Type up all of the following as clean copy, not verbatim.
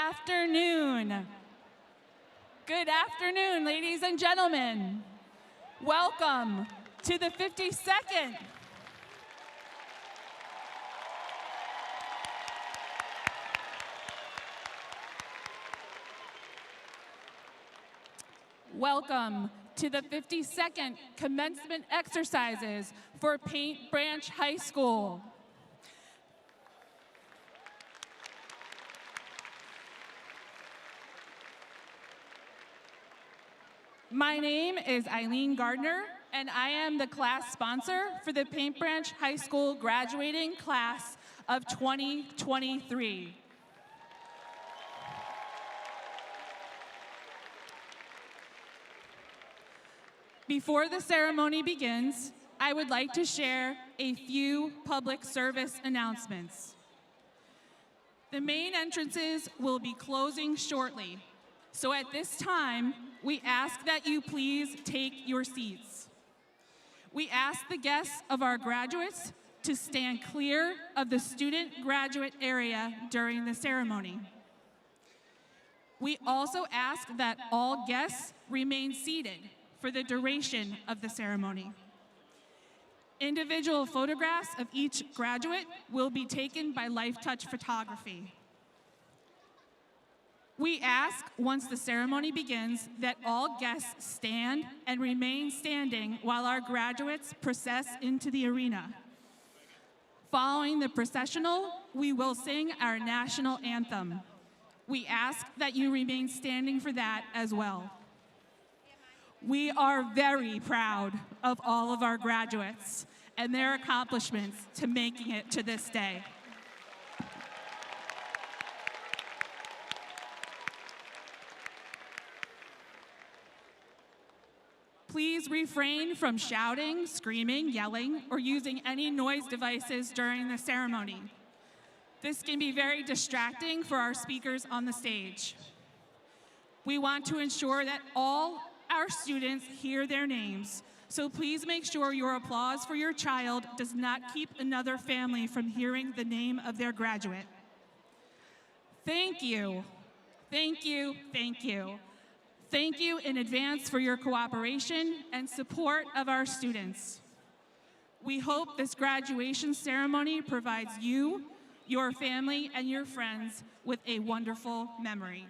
afternoon. Good afternoon, ladies and gentlemen. Welcome to the 52nd Welcome to the 52nd commencement exercises for Paint Branch High School. My name is Eileen Gardner, and I am the class sponsor for the Paint Branch High School graduating class of 2023. Before the ceremony begins, I would like to share a few public service announcements. The main entrances will be closing shortly, so at this time, we ask that you please take your seats. We ask the guests of our graduates to stand clear of the student graduate area during the ceremony. We also ask that all guests remain seated for the duration of the ceremony. Individual photographs of each graduate will be taken by Life Touch Photography. We ask, once the ceremony begins, that all guests stand and remain standing while our graduates process into the arena. Following the processional, we will sing our national anthem. We ask that you remain standing for that as well. We are very proud of all of our graduates and their accomplishments to making it to this day. Please refrain from shouting, screaming, yelling, or using any noise devices during the ceremony. This can be very distracting for our speakers on the stage. We want to ensure that all our students hear their names, so please make sure your applause for your child does not keep another family from hearing the name of their graduate. Thank you, thank you, thank you. Thank you in advance for your cooperation and support of our students. We hope this graduation ceremony provides you, your family, and your friends with a wonderful memory.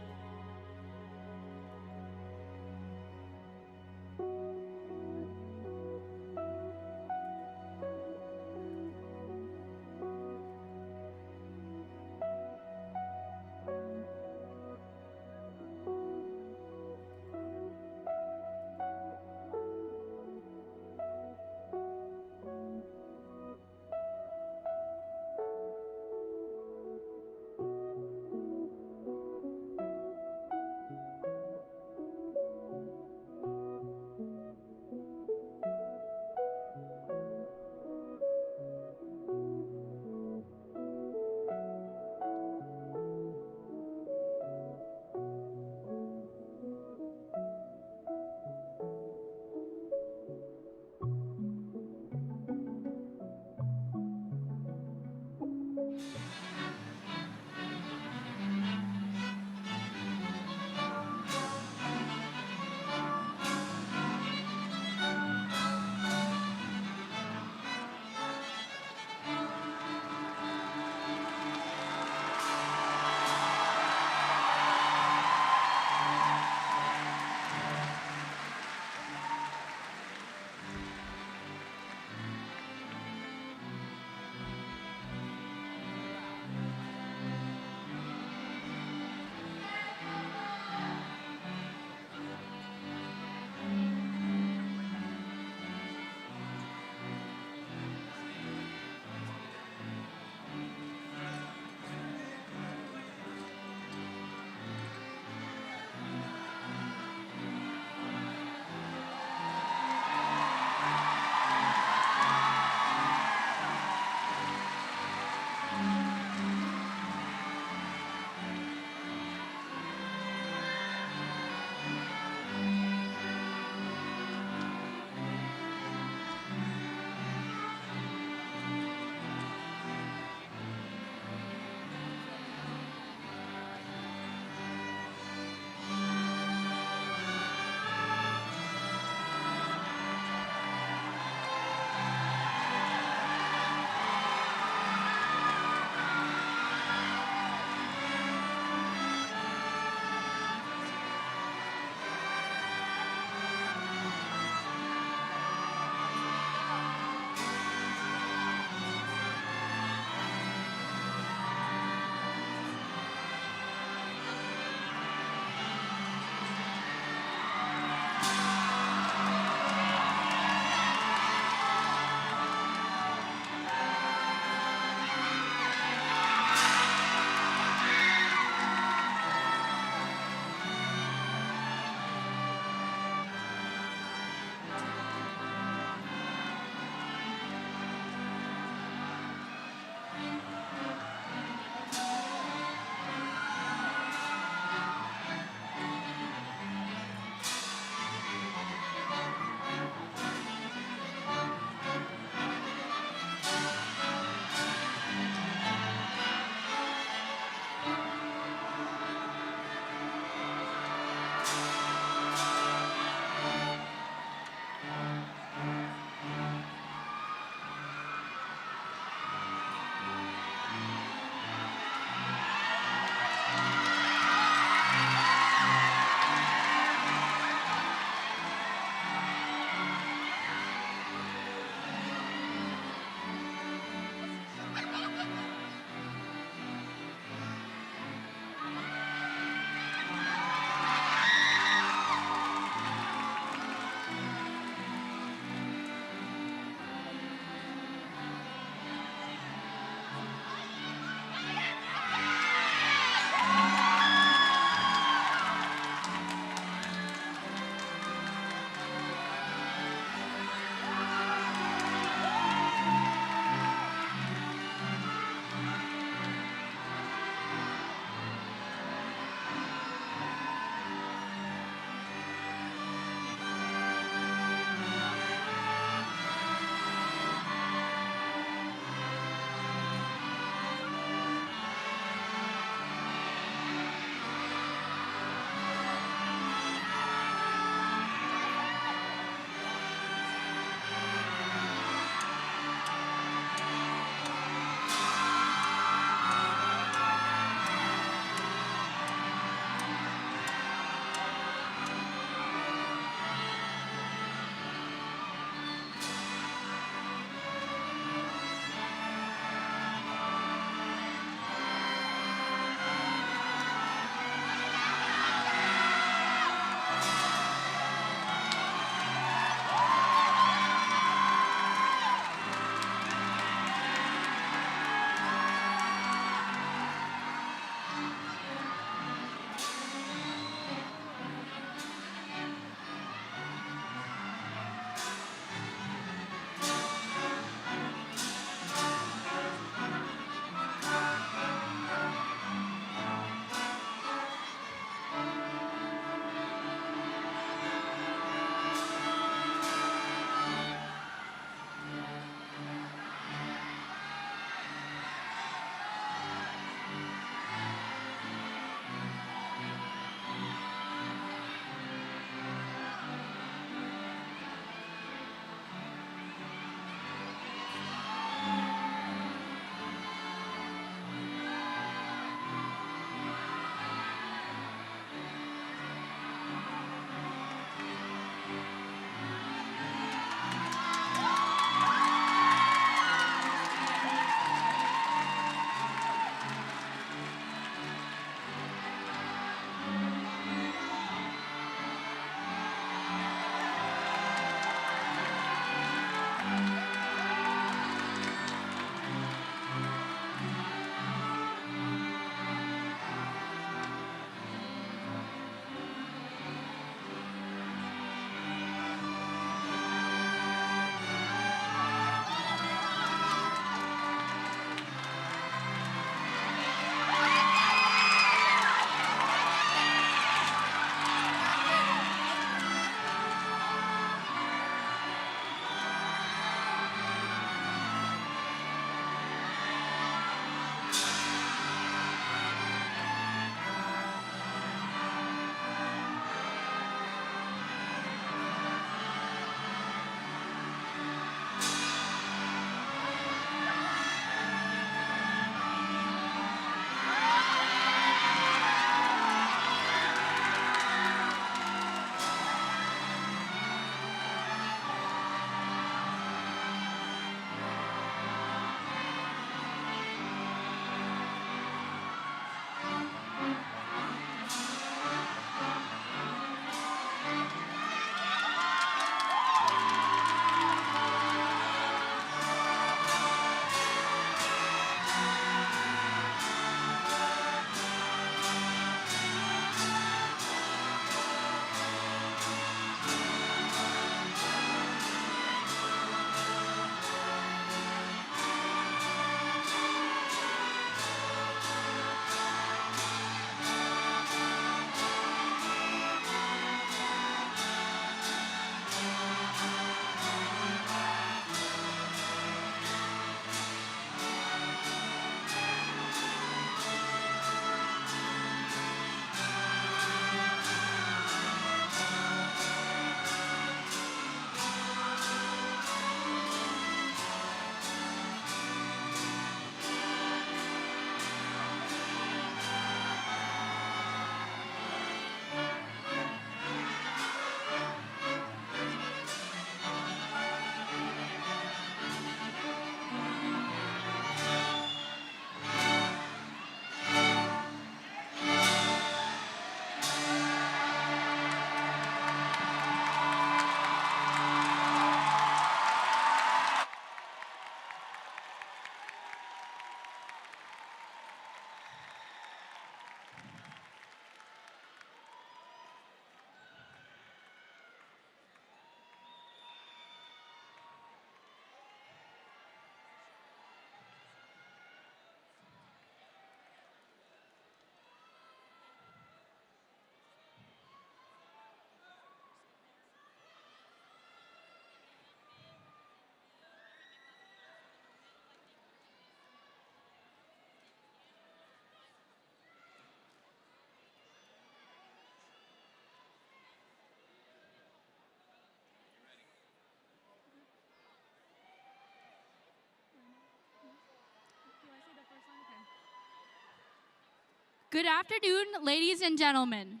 Good afternoon, ladies and gentlemen.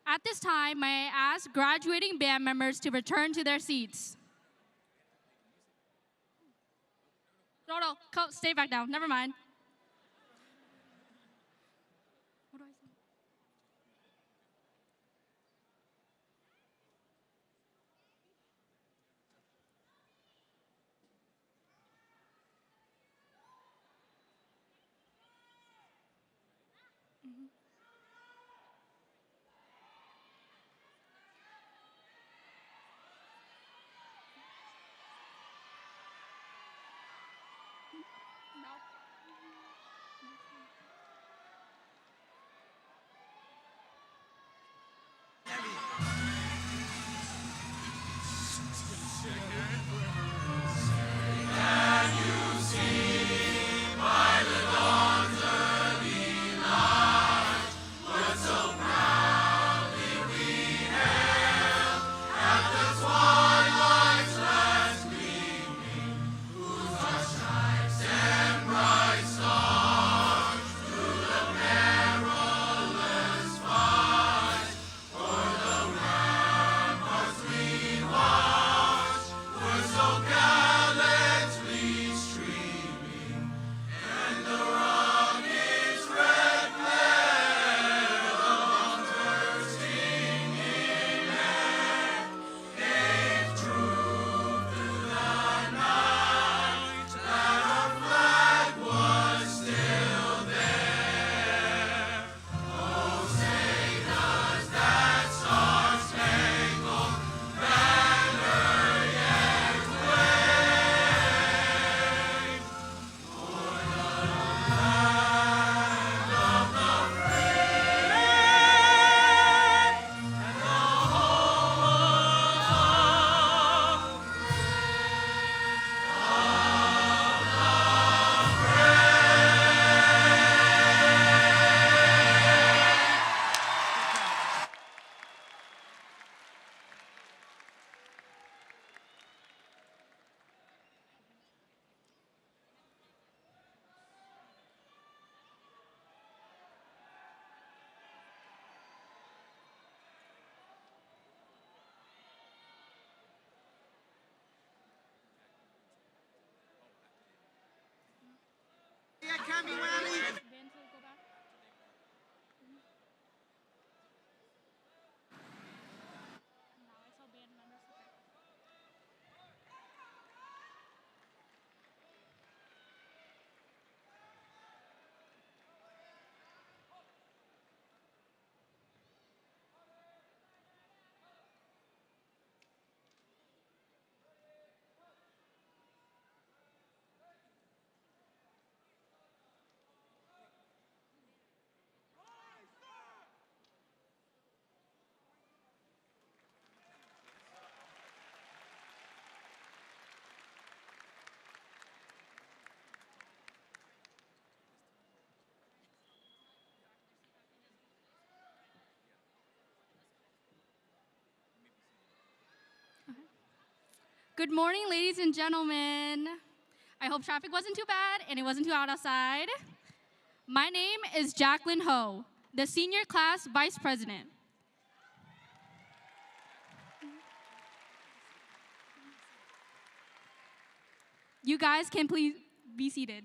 At this time, may I ask graduating band members to return to their seats? No, stay back down. Never mind. What do I say? Good morning, ladies and gentlemen. I hope traffic wasn't too bad and it wasn't too hot outside. My name is Jacqueline Ho, the senior class vice president. You guys can please be seated.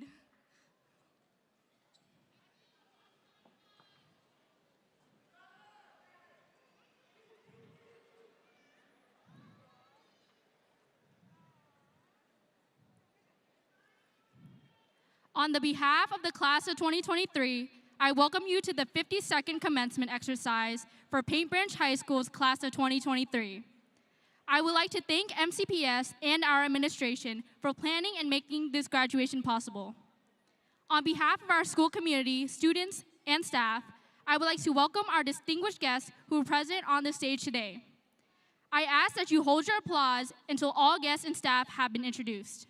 On the behalf of the class of 2023, I welcome you to the 52nd commencement exercise for Paint Branch High School's class of 2023. I would like to thank MCPS and our administration for planning and making this graduation possible. On behalf of our school community, students, and staff, I would like to welcome our distinguished guests who are present on the stage today. I ask that you hold your applause until all guests and staff have been introduced.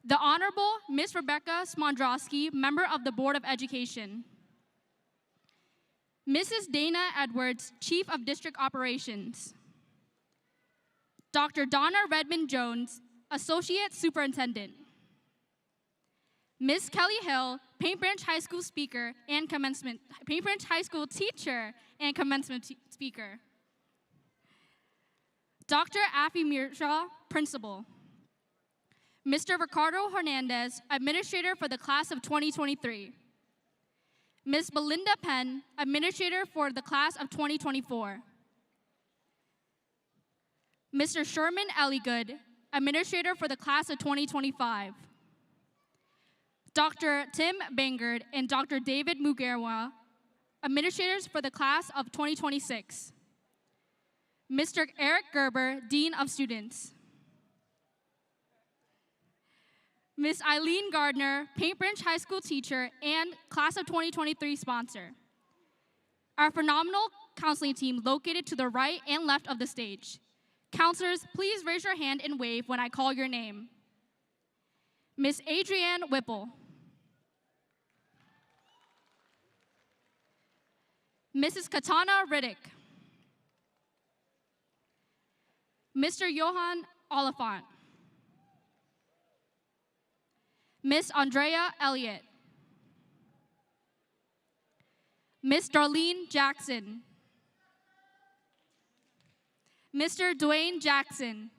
The Honorable Ms. Rebecca Smondrowski, member of the Board of Education. Mrs. Dana Edwards, Chief of District Operations. Dr. Donna Redmond Jones, Associate Superintendent. Ms. Kelly Hill, Paint Branch High School speaker and commencement, Paint Branch High School teacher and commencement speaker. Dr. Afi Mirshaw, principal. Mr. Ricardo Hernandez, administrator for the class of 2023. Ms. Belinda Penn, administrator for the class of 2024. Mr. Sherman Elligood, administrator for the class of 2025. Dr. Tim Bangard and Dr. David Mugerwa, administrators for the class of 2026. Mr. Eric Gerber, Dean of Students. Ms. Eileen Gardner, Paint Branch High School teacher and class of 2023 sponsor. Our phenomenal counseling team located to the right and left of the stage. Counselors, please raise your hand and wave when I call your name. Ms. Adrienne Whipple. Mrs. Katana Riddick. Mr. Johan Oliphant. Miss Andrea Elliott. Miss Darlene Jackson. Mr. Dwayne Jackson.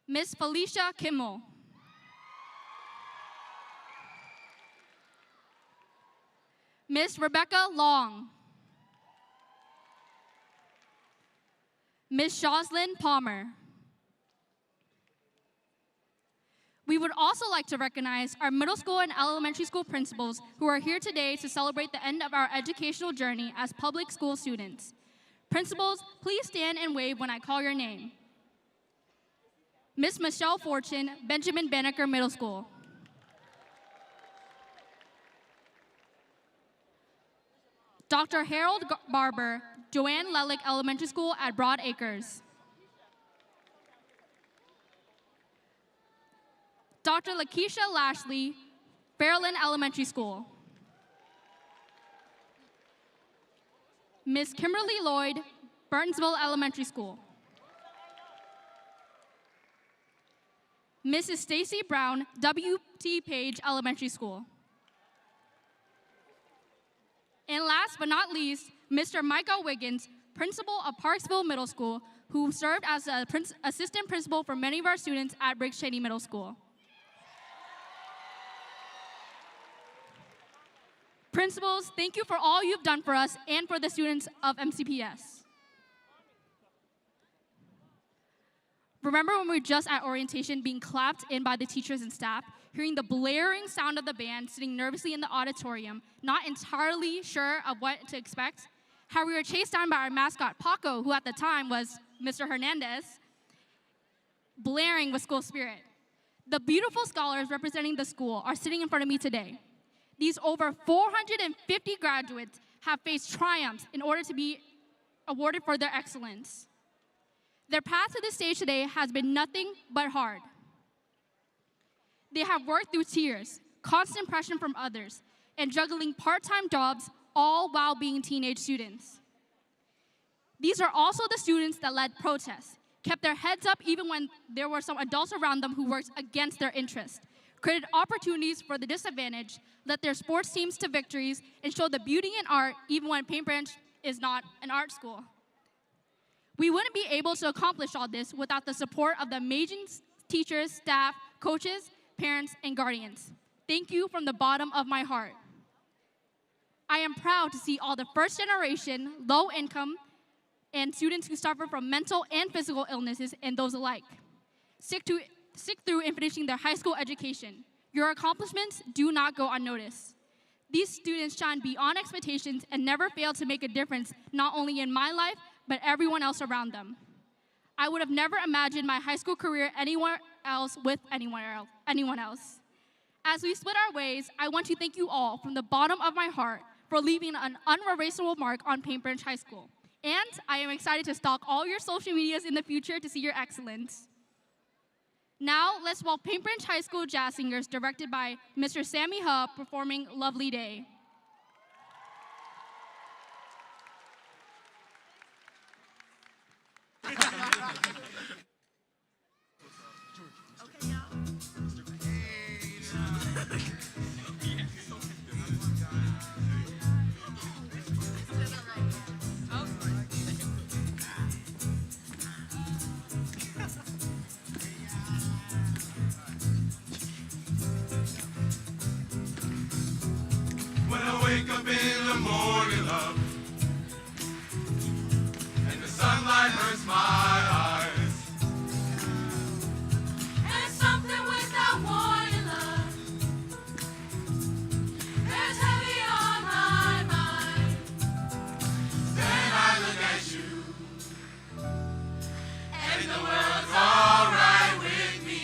Miss Felicia Kimmel. Miss Rebecca Long. Miss Jocelyn Palmer. We would also like to recognize our middle school and elementary school principals who are here today to celebrate the end of our educational journey as public school students. Principals, please stand and wave when I call your name. Miss Michelle Fortune, Benjamin Banneker Middle School. Dr. Harold Barber, Joanne Lelick Elementary School at Broad Acres. Dr. Lakeisha Lashley, Fairland Elementary School. Miss Kimberly Lloyd, Burtonsville Elementary School. Mrs. Stacy Brown, W.T. Page Elementary School. And last but not least, Mr. Michael Wiggins, principal of Parksville Middle School, who served as an assistant principal for many of our students at Briggs Cheney Middle School. Principals, thank you for all you've done for us and for the students of MCPS. Remember when we were just at orientation being clapped in by the teachers and staff, hearing the blaring sound of the band, sitting nervously in the auditorium, not entirely sure of what to expect? How we were chased down by our mascot, Paco, who at the time was Mr. Hernandez, blaring with school spirit. The beautiful scholars representing the school are sitting in front of me today. These over 450 graduates have faced triumphs in order to be awarded for their excellence. Their path to this stage today has been nothing but hard. They have worked through tears, constant pressure from others, and juggling part-time jobs, all while being teenage students. These are also the students that led protests, kept their heads up even when there were some adults around them who worked against their interests, created opportunities for the disadvantaged, led their sports teams to victories, and showed the beauty in art even when Paint Branch is not an art school. We wouldn't be able to accomplish all this without the support of the amazing teachers, staff, coaches, parents, and guardians. Thank you from the bottom of my heart. I am proud to see all the first generation, low income, and students who suffer from mental and physical illnesses and those alike sick through and finishing their high school education. Your accomplishments do not go unnoticed. These students shine beyond expectations and never fail to make a difference, not only in my life, but everyone else around them. I would have never imagined my high school career anywhere else with anyone else. As we split our ways, I want to thank you all from the bottom of my heart for leaving an unerasable mark on Paint Branch High School. And I am excited to stalk all your social medias in the future to see your excellence. Now, let's welcome Paint Branch High School jazz singers directed by Mr. Sammy Hub performing Lovely Day. wake up in the morning, love, and the sunlight hurts my eyes. And something without warning, love, is heavy on my mind. Then I look at you, and the world's alright with me.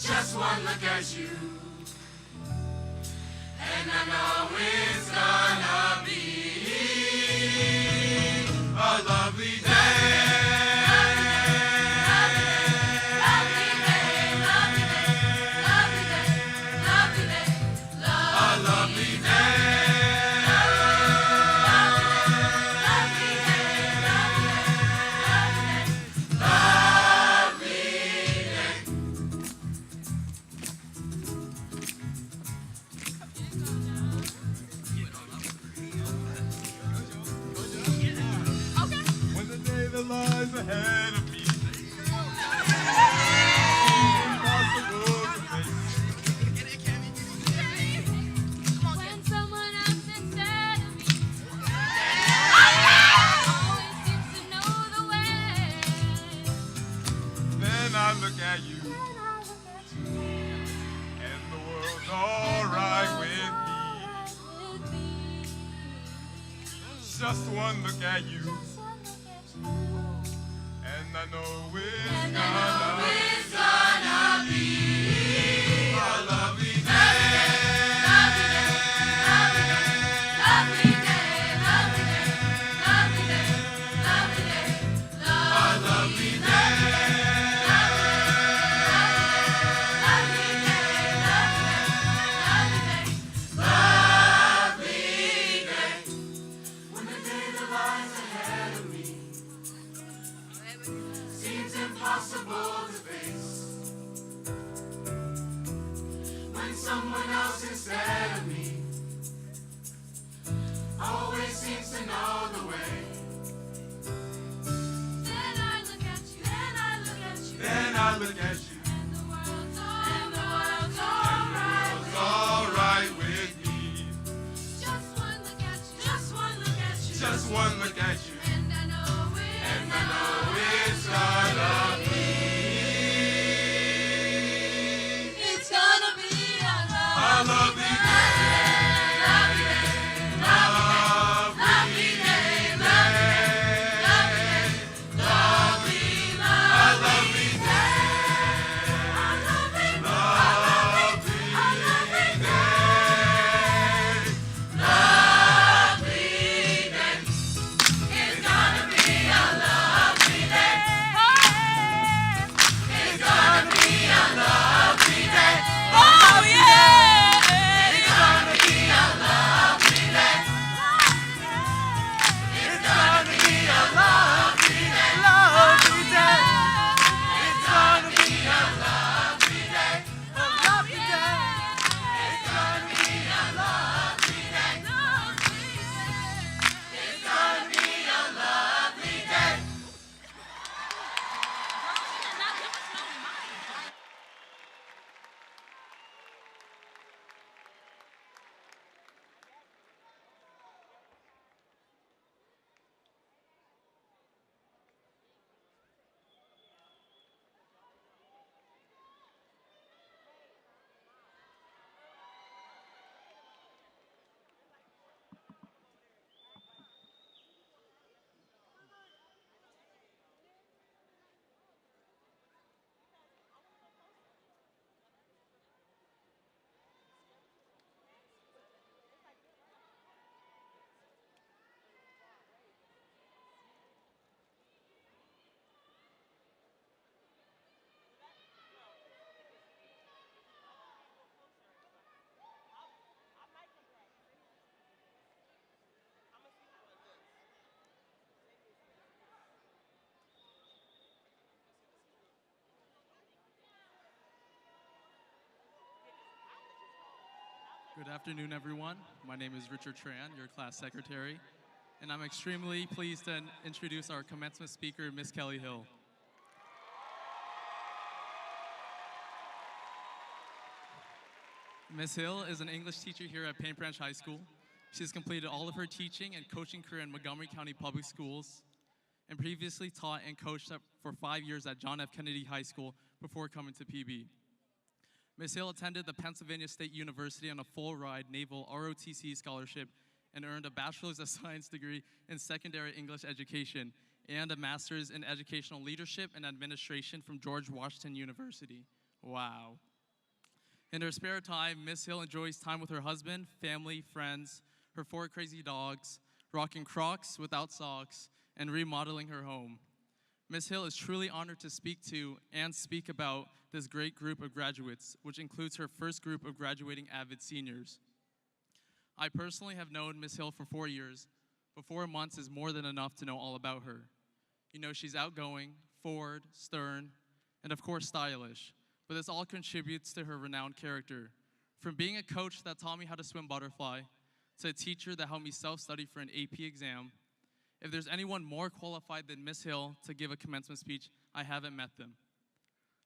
Just one look at you, and I know it's gonna be a lovely day. Lovely day, lovely day, lovely day, lovely day, A lovely day. lovely day, lovely day. When the day that lies ahead of me impossible to face. When someone else instead of me always seems to know the way. Then I look at you, and the world's alright with me. Just one look at you, and I know it's gonna be a lovely day. Lovely day, lovely day, lovely day, lovely day, A lovely day. lovely day, lovely day. When the day that lies ahead of me seems impossible to face. When someone else instead of me always seems to know the way. Then I look at you, then I look at you, Then I look at you, and the world's alright. it's alright with me. Just one look at you, just one look at you, Just one look at you, and I know it's gonna be it's gonna be a a lovely day. lovely day, lovely day, lovely day, lovely, A lovely, lovely day. lovely, Lovely day. it's gonna be a lovely day. It's gonna be a lovely day. Oh yeah! It's gonna be a lovely day. It's gonna be a lovely day. Lovely day. It's gonna be a lovely day. A lovely day. It's gonna be a lovely day. It's gonna be a lovely day. Good afternoon, everyone. My name is Richard Tran, your class secretary, and I'm extremely pleased to introduce our commencement speaker, Miss Kelly Hill. Ms. Hill is an English teacher here at Paint Branch High School. She has completed all of her teaching and coaching career in Montgomery County Public Schools and previously taught and coached for 5 years at John F. Kennedy High School before coming to PB. Ms. Hill attended the Pennsylvania State University on a full-ride naval ROTC scholarship and earned a Bachelor's of Science degree in secondary English education and a Master's in Educational Leadership and Administration from George Washington University. Wow. In her spare time, Ms. Hill enjoys time with her husband, family, friends, her 4 crazy dogs, rocking Crocs without socks, and remodeling her home. Ms. Hill is truly honored to speak to and speak about this great group of graduates, which includes her first group of graduating Avid seniors. I personally have known Ms. Hill for 4 years, but 4 months is more than enough to know all about her. You know, she's outgoing, forward, stern, and of course stylish, but this all contributes to her renowned character. From being a coach that taught me how to swim butterfly, to a teacher that helped me self-study for an AP exam, if there's anyone more qualified than Ms. Hill to give a commencement speech, I haven't met them.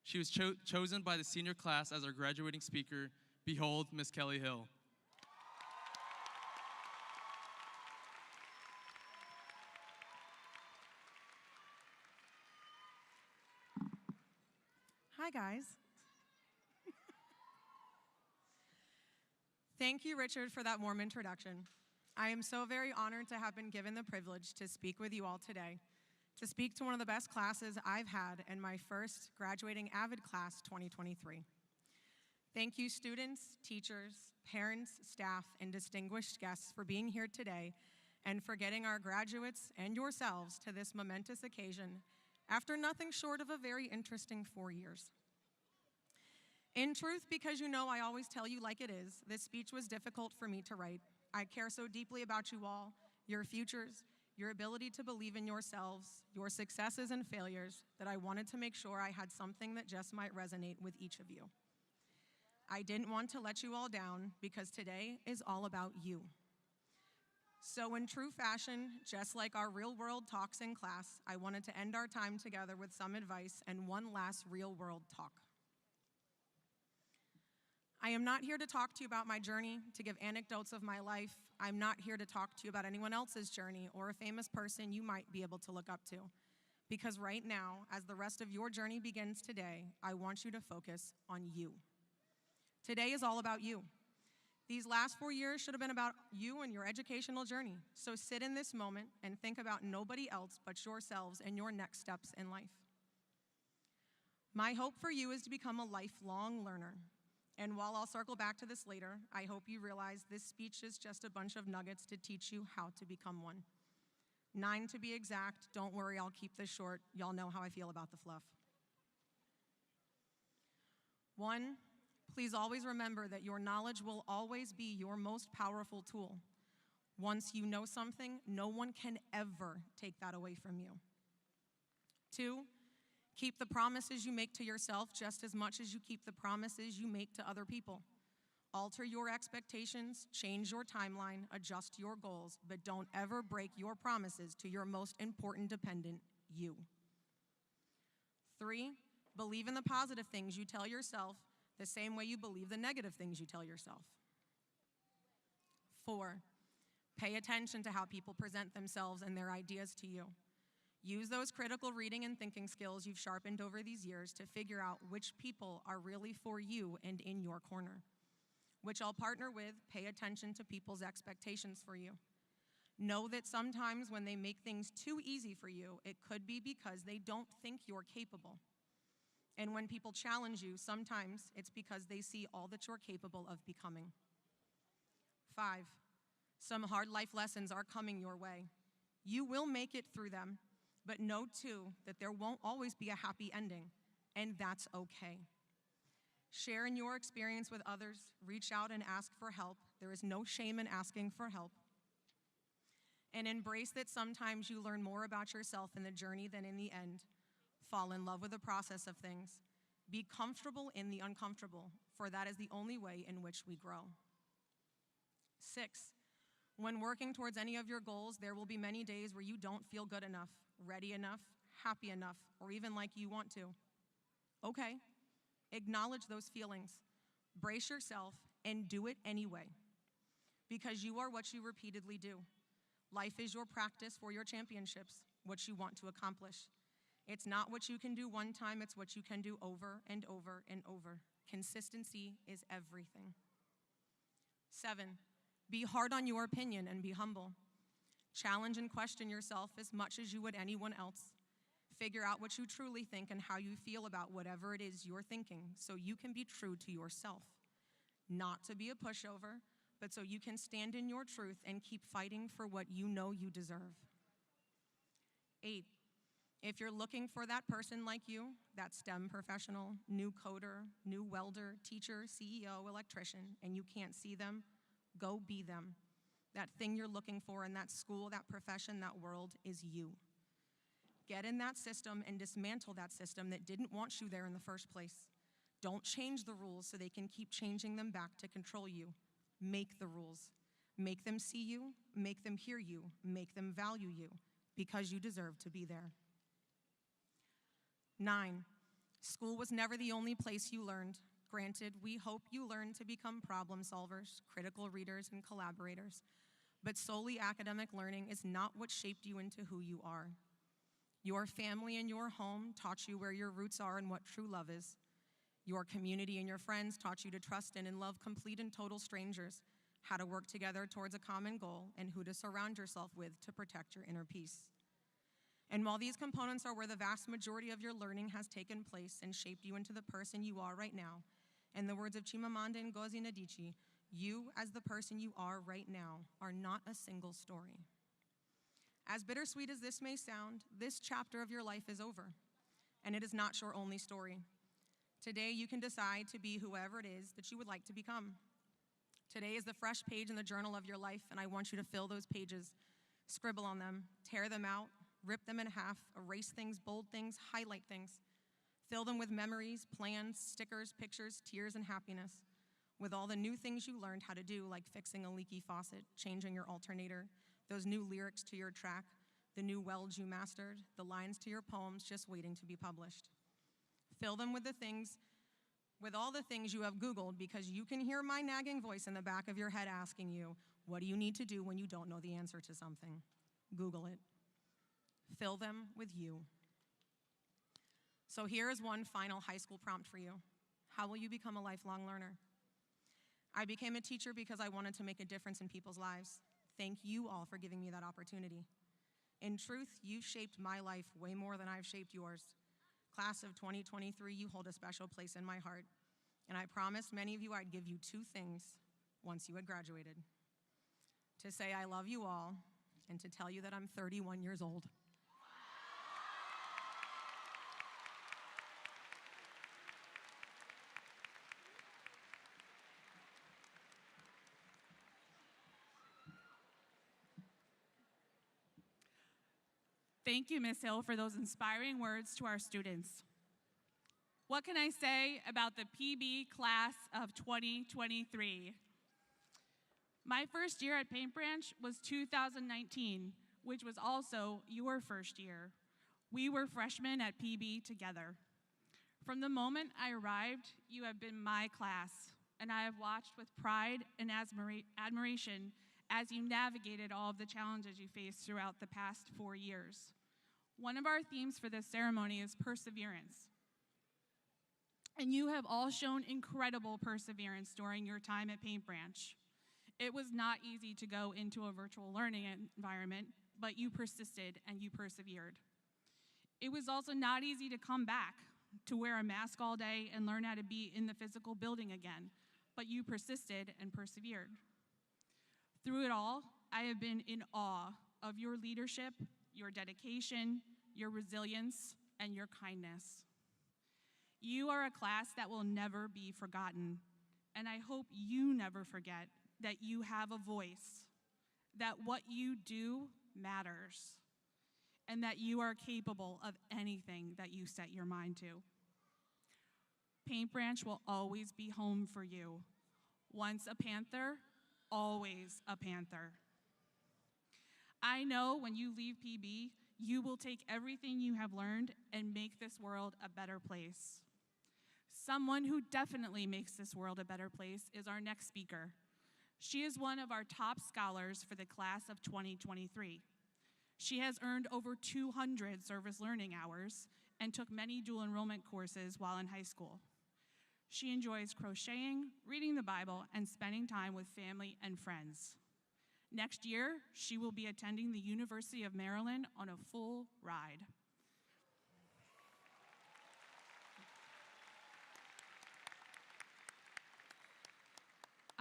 She was chosen by the senior class as our graduating speaker. Behold, Ms. Kelly Hill. Hi, guys. Thank you, Richard, for that warm introduction. I am so very honored to have been given the privilege to speak with you all today, to speak to one of the best classes I've had in my first graduating Avid class 2023. Thank you, students, teachers, parents, staff, and distinguished guests for being here today and for getting our graduates and yourselves to this momentous occasion after nothing short of a very interesting 4 years. In truth, because you know I always tell you like it is, this speech was difficult for me to write. I care so deeply about you all, your futures, your ability to believe in yourselves, your successes and failures, that I wanted to make sure I had something that just might resonate with each of you. I didn't want to let you all down because today is all about you. So in true fashion, just like our real-world talks in class, I wanted to end our time together with some advice and one last real-world talk. I am not here to talk to you about my journey, to give anecdotes of my life. I'm not here to talk to you about anyone else's journey or a famous person you might be able to look up to. Because right now, as the rest of your journey begins today, I want you to focus on you. Today is all about you. These last 4 years should have been about you and your educational journey. So sit in this moment and think about nobody else but yourselves and your next steps in life. My hope for you is to become a lifelong learner. And while I'll circle back to this later, I hope you realize this speech is just a bunch of nuggets to teach you how to become one. 9 to be exact. Don't worry, I'll keep this short. Y'all know how I feel about the fluff. 1, please always remember that your knowledge will always be your most powerful tool. Once you know something, no one can ever take that away from you. 2, keep the promises you make to yourself just as much as you keep the promises you make to other people. Alter your expectations, change your timeline, adjust your goals, but don't ever break your promises to your most important dependent, you. 3, believe in the positive things you tell yourself the same way you believe the negative things you tell yourself. 4, pay attention to how people present themselves and their ideas to you. Use those critical reading and thinking skills you've sharpened over these years to figure out which people are really for you and in your corner. Which I'll partner with, pay attention to people's expectations for you. Know that sometimes when they make things too easy for you, it could be because they don't think you're capable. And when people challenge you, sometimes it's because they see all that you're capable of becoming. 5, some hard life lessons are coming your way. You will make it through them. But know, too, that there won't always be a happy ending, and that's okay. Share in your experience with others. Reach out and ask for help. There is no shame in asking for help. And embrace that sometimes you learn more about yourself in the journey than in the end. Fall in love with the process of things. Be comfortable in the uncomfortable, for that is the only way in which we grow. 6, when working towards any of your goals, there will be many days where you don't feel good enough, ready enough, happy enough, or even like you want to. Okay, acknowledge those feelings. Brace yourself and do it anyway. Because you are what you repeatedly do. Life is your practice for your championships, what you want to accomplish. It's not what you can do one time, it's what you can do over and over and over. Consistency is everything. 7, be hard on your opinion and be humble. Challenge and question yourself as much as you would anyone else. Figure out what you truly think and how you feel about whatever it is you're thinking so you can be true to yourself. Not to be a pushover, but so you can stand in your truth and keep fighting for what you know you deserve. 8, if you're looking for that person like you, that STEM professional, new coder, new welder, teacher, CEO, electrician, and you can't see them, go be them. That thing you're looking for in that school, that profession, that world is you. Get in that system and dismantle that system that didn't want you there in the first place. Don't change the rules so they can keep changing them back to control you. Make the rules. Make them see you, make them hear you, make them value you, because you deserve to be there. 9, school was never the only place you learned. Granted, we hope you learn to become problem solvers, critical readers, and collaborators, but solely academic learning is not what shaped you into who you are. Your family and your home taught you where your roots are and what true love is. Your community and your friends taught you to trust in and love complete and total strangers, how to work together towards a common goal, and who to surround yourself with to protect your inner peace. And while these components are where the vast majority of your learning has taken place and shaped you into the person you are right now, in the words of Chimamanda Ngozi Adichie, you, as the person you are right now, are not a single story. As bittersweet as this may sound, this chapter of your life is over, and it is not your only story. Today, you can decide to be whoever it is that you would like to become. Today is the fresh page in the journal of your life, and I want you to fill those pages, scribble on them, tear them out, rip them in half, erase things, bold things, highlight things. Fill them with memories, plans, stickers, pictures, tears, and happiness. With all the new things you learned how to do, like fixing a leaky faucet, changing your alternator, those new lyrics to your track, the new welds you mastered, the lines to your poems just waiting to be published. Fill them with all the things you have Googled, because you can hear my nagging voice in the back of your head asking you, what do you need to do when you don't know the answer to something? Google it. Fill them with you. So here is one final high school prompt for you. How will you become a lifelong learner? I became a teacher because I wanted to make a difference in people's lives. Thank you all for giving me that opportunity. In truth, you've shaped my life way more than I've shaped yours. Class of 2023, you hold a special place in my heart. And I promised many of you I'd give you 2 things once you had graduated. To say I love you all, and to tell you that I'm 31 years old. Thank you, Ms. Hill, for those inspiring words to our students. What can I say about the PB class of 2023? My first year at Paint Branch was 2019, which was also your first year. We were freshmen at PB together. From the moment I arrived, you have been my class, and I have watched with pride and admiration as you navigated all of the challenges you faced throughout the past 4 years. One of our themes for this ceremony is perseverance. And you have all shown incredible perseverance during your time at Paint Branch. It was not easy to go into a virtual learning environment, but you persisted and you persevered. It was also not easy to come back, to wear a mask all day and learn how to be in the physical building again, but you persisted and persevered. Through it all, I have been in awe of your leadership, your dedication, your resilience, and your kindness. You are a class that will never be forgotten, and I hope you never forget that you have a voice, that what you do matters, and that you are capable of anything that you set your mind to. Paint Branch will always be home for you. Once a Panther, always a Panther. I know when you leave PB, you will take everything you have learned and make this world a better place. Someone who definitely makes this world a better place is our next speaker. She is one of our top scholars for the class of 2023. She has earned over 200 service learning hours and took many dual enrollment courses while in high school. She enjoys crocheting, reading the Bible, and spending time with family and friends. Next year, she will be attending the University of Maryland on a full ride.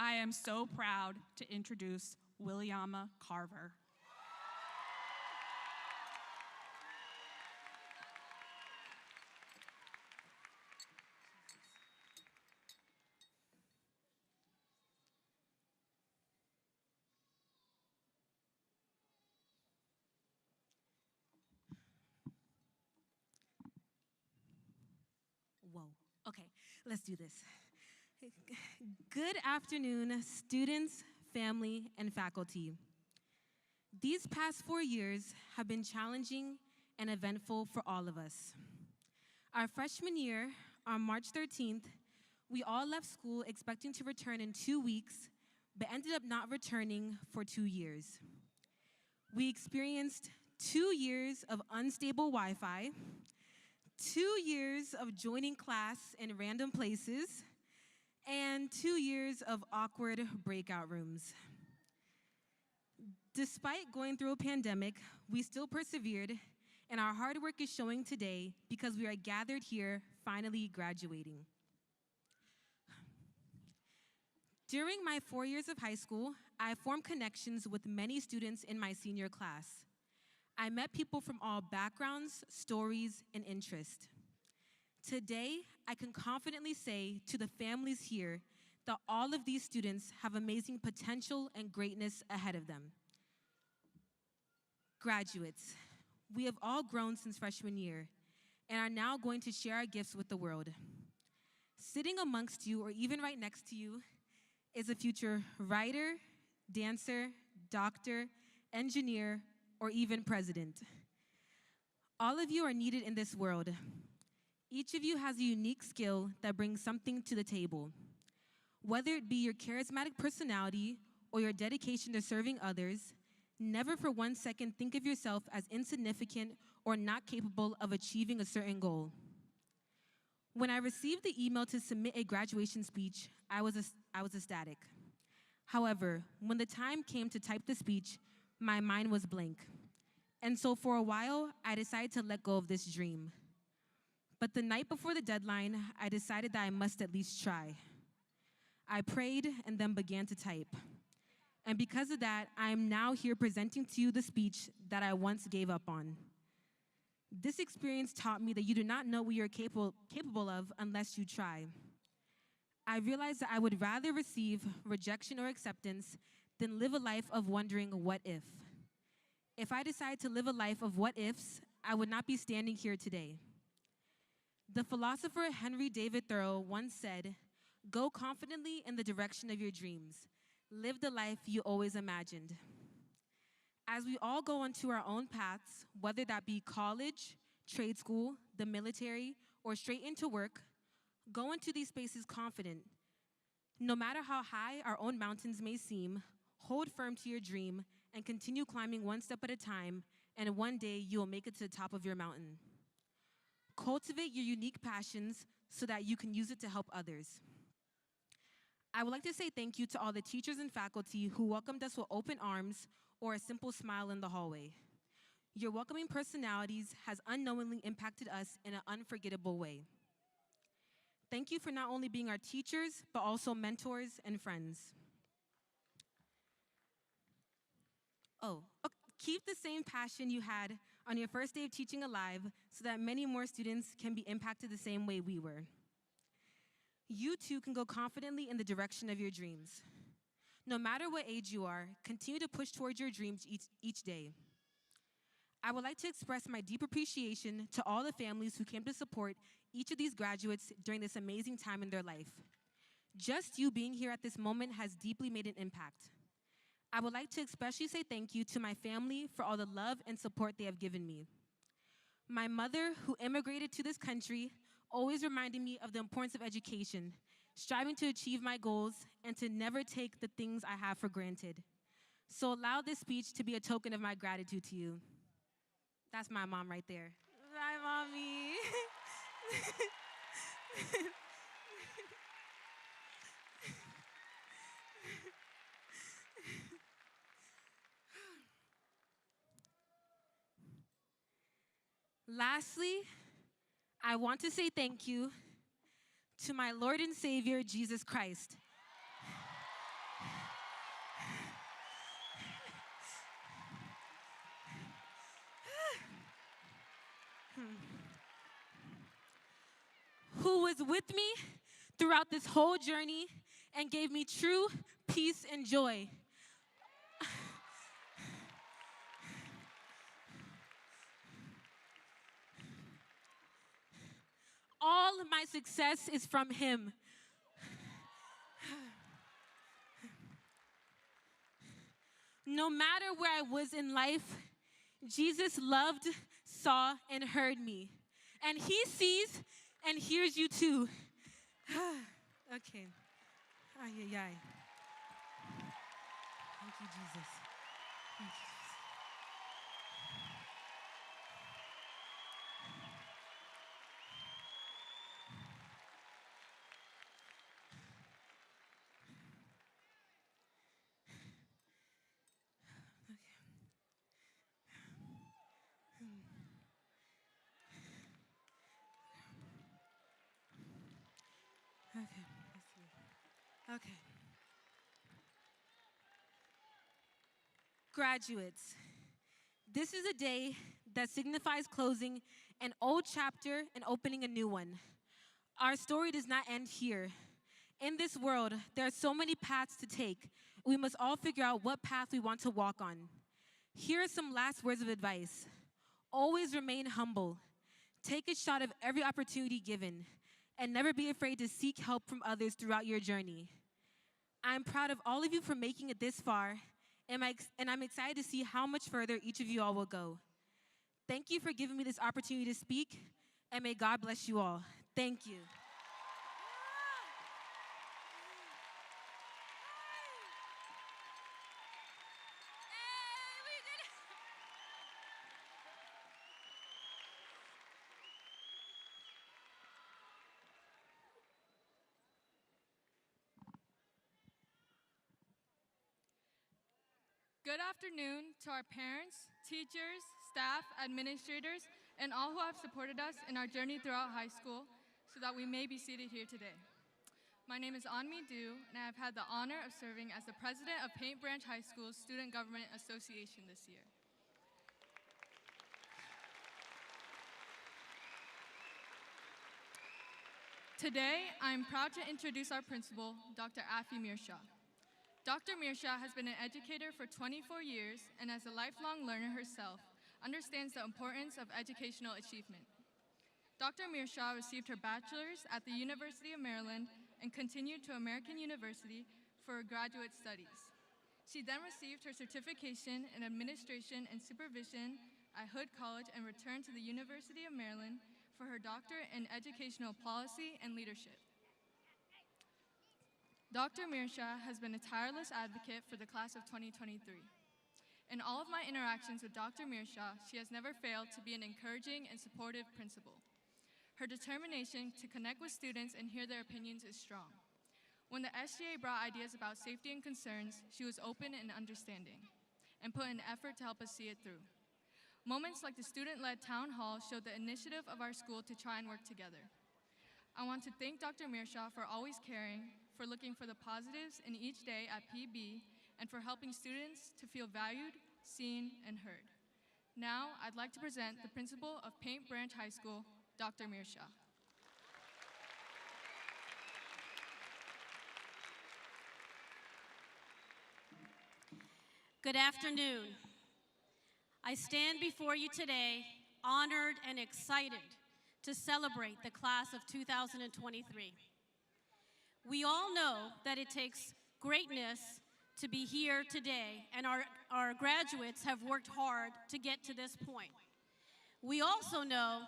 I am so proud to introduce Williama Carver. Whoa. Okay, let's do this. Good afternoon, students, family, and faculty. These past 4 years have been challenging and eventful for all of us. Our freshman year, on March 13th, we all left school expecting to return in 2 weeks, but ended up not returning for 2 years. We experienced 2 years of unstable Wi-Fi, 2 years of joining class in random places, and 2 years of awkward breakout rooms. Despite going through a pandemic, we still persevered, and our hard work is showing today because we are gathered here finally graduating. During my 4 years of high school, I formed connections with many students in my senior class. I met people from all backgrounds, stories, and interests. Today, I can confidently say to the families here that all of these students have amazing potential and greatness ahead of them. Graduates, we have all grown since freshman year and are now going to share our gifts with the world. Sitting amongst you, or even right next to you, is a future writer, dancer, doctor, engineer, or even president. All of you are needed in this world. Each of you has a unique skill that brings something to the table. Whether it be your charismatic personality or your dedication to serving others, never for 1 second think of yourself as insignificant or not capable of achieving a certain goal. When I received the email to submit a graduation speech, I was ecstatic. However, when the time came to type the speech, my mind was blank. And so for a while, I decided to let go of this dream. But the night before the deadline, I decided that I must at least try. I prayed and then began to type. And because of that, I am now here presenting to you the speech that I once gave up on. This experience taught me that you do not know what you're capable of unless you try. I realized that I would rather receive rejection or acceptance than live a life of wondering what if. If I decided to live a life of what ifs, I would not be standing here today. The philosopher Henry David Thoreau once said, "Go confidently in the direction of your dreams. Live the life you always imagined." As we all go onto our own paths, whether that be college, trade school, the military, or straight into work, go into these spaces confident. No matter how high our own mountains may seem, hold firm to your dream and continue climbing one step at a time, and one day you will make it to the top of your mountain. Cultivate your unique passions so that you can use it to help others. I would like to say thank you to all the teachers and faculty who welcomed us with open arms or a simple smile in the hallway. Your welcoming personalities has unknowingly impacted us in an unforgettable way. Thank you for not only being our teachers, but also mentors and friends. Keep the same passion you had on your first day of teaching alive so that many more students can be impacted the same way we were. You too can go confidently in the direction of your dreams. No matter what age you are, continue to push towards your dreams each day. I would like to express my deep appreciation to all the families who came to support each of these graduates during this amazing time in their life. Just you being here at this moment has deeply made an impact. I would like to especially say thank you to my family for all the love and support they have given me. My mother, who immigrated to this country always reminding me of the importance of education, striving to achieve my goals, and to never take the things I have for granted. So allow this speech to be a token of my gratitude to you. That's my mom right there. Bye, Mommy. Lastly, I want to say thank you to my Lord and Savior, Jesus Christ. Who was with me throughout this whole journey and gave me true peace and joy. All my success is from him. No matter where I was in life, Jesus loved, saw, and heard me. And he sees and hears you too. Okay. Ay, ay, ay. Thank you, Jesus. Thank you, Jesus. Okay, let's see. Okay. Graduates, this is a day that signifies closing an old chapter and opening a new one. Our story does not end here. In this world, there are so many paths to take. We must all figure out what path we want to walk on. Here are some last words of advice. Always remain humble. Take a shot of every opportunity given, and never be afraid to seek help from others throughout your journey. I'm proud of all of you for making it this far, and I'm excited to see how much further each of you all will go. Thank you for giving me this opportunity to speak, and may God bless you all. Thank you. Good afternoon to our parents, teachers, staff, administrators, and all who have supported us in our journey throughout high school so that we may be seated here today. My name is Anmi Du, and I have had the honor of serving as the president of Paint Branch High School's Student Government Association this year. Today, I am proud to introduce our principal, Dr. Afi Mirsha. Dr. Mirsha has been an educator for 24 years and as a lifelong learner herself, understands the importance of educational achievement. Dr. Mirsha received her bachelor's at the University of Maryland and continued to American University for her graduate studies. She then received her certification in administration and supervision at Hood College and returned to the University of Maryland for her doctorate in educational policy and leadership. Dr. Mirsha has been a tireless advocate for the class of 2023. In all of my interactions with Dr. Mirsha, she has never failed to be an encouraging and supportive principal. Her determination to connect with students and hear their opinions is strong. When the SGA brought ideas about safety and concerns, she was open and understanding, and put in effort to help us see it through. Moments like the student-led town hall showed the initiative of our school to try and work together. I want to thank Dr. Mirsha for always caring, for looking for the positives in each day at PB, and for helping students to feel valued, seen, and heard. Now, I'd like to present the principal of Paint Branch High School, Dr. Mirsha. Good afternoon. I stand before you today honored and excited to celebrate the class of 2023. We all know that it takes greatness to be here today, and our graduates have worked hard to get to this point. We also know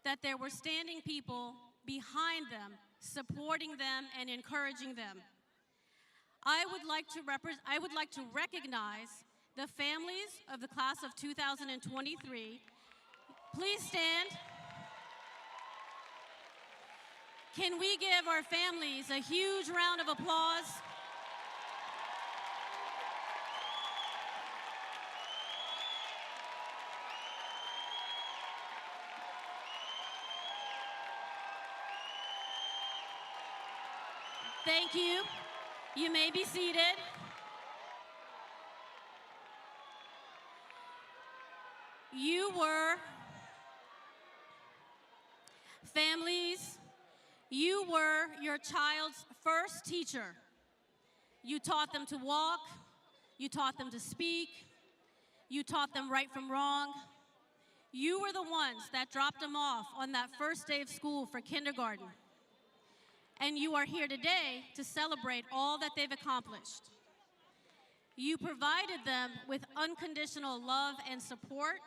that there were standing people behind them, supporting them, and encouraging them. I would like to recognize the families of the class of 2023. Please stand. Can we give our families a huge round of applause? Thank you. You may be seated. Families, you were your child's first teacher. You taught them to walk, you taught them to speak, you taught them right from wrong. You were the ones that dropped them off on that first day of school for kindergarten. And you are here today to celebrate all that they've accomplished. You provided them with unconditional love and support,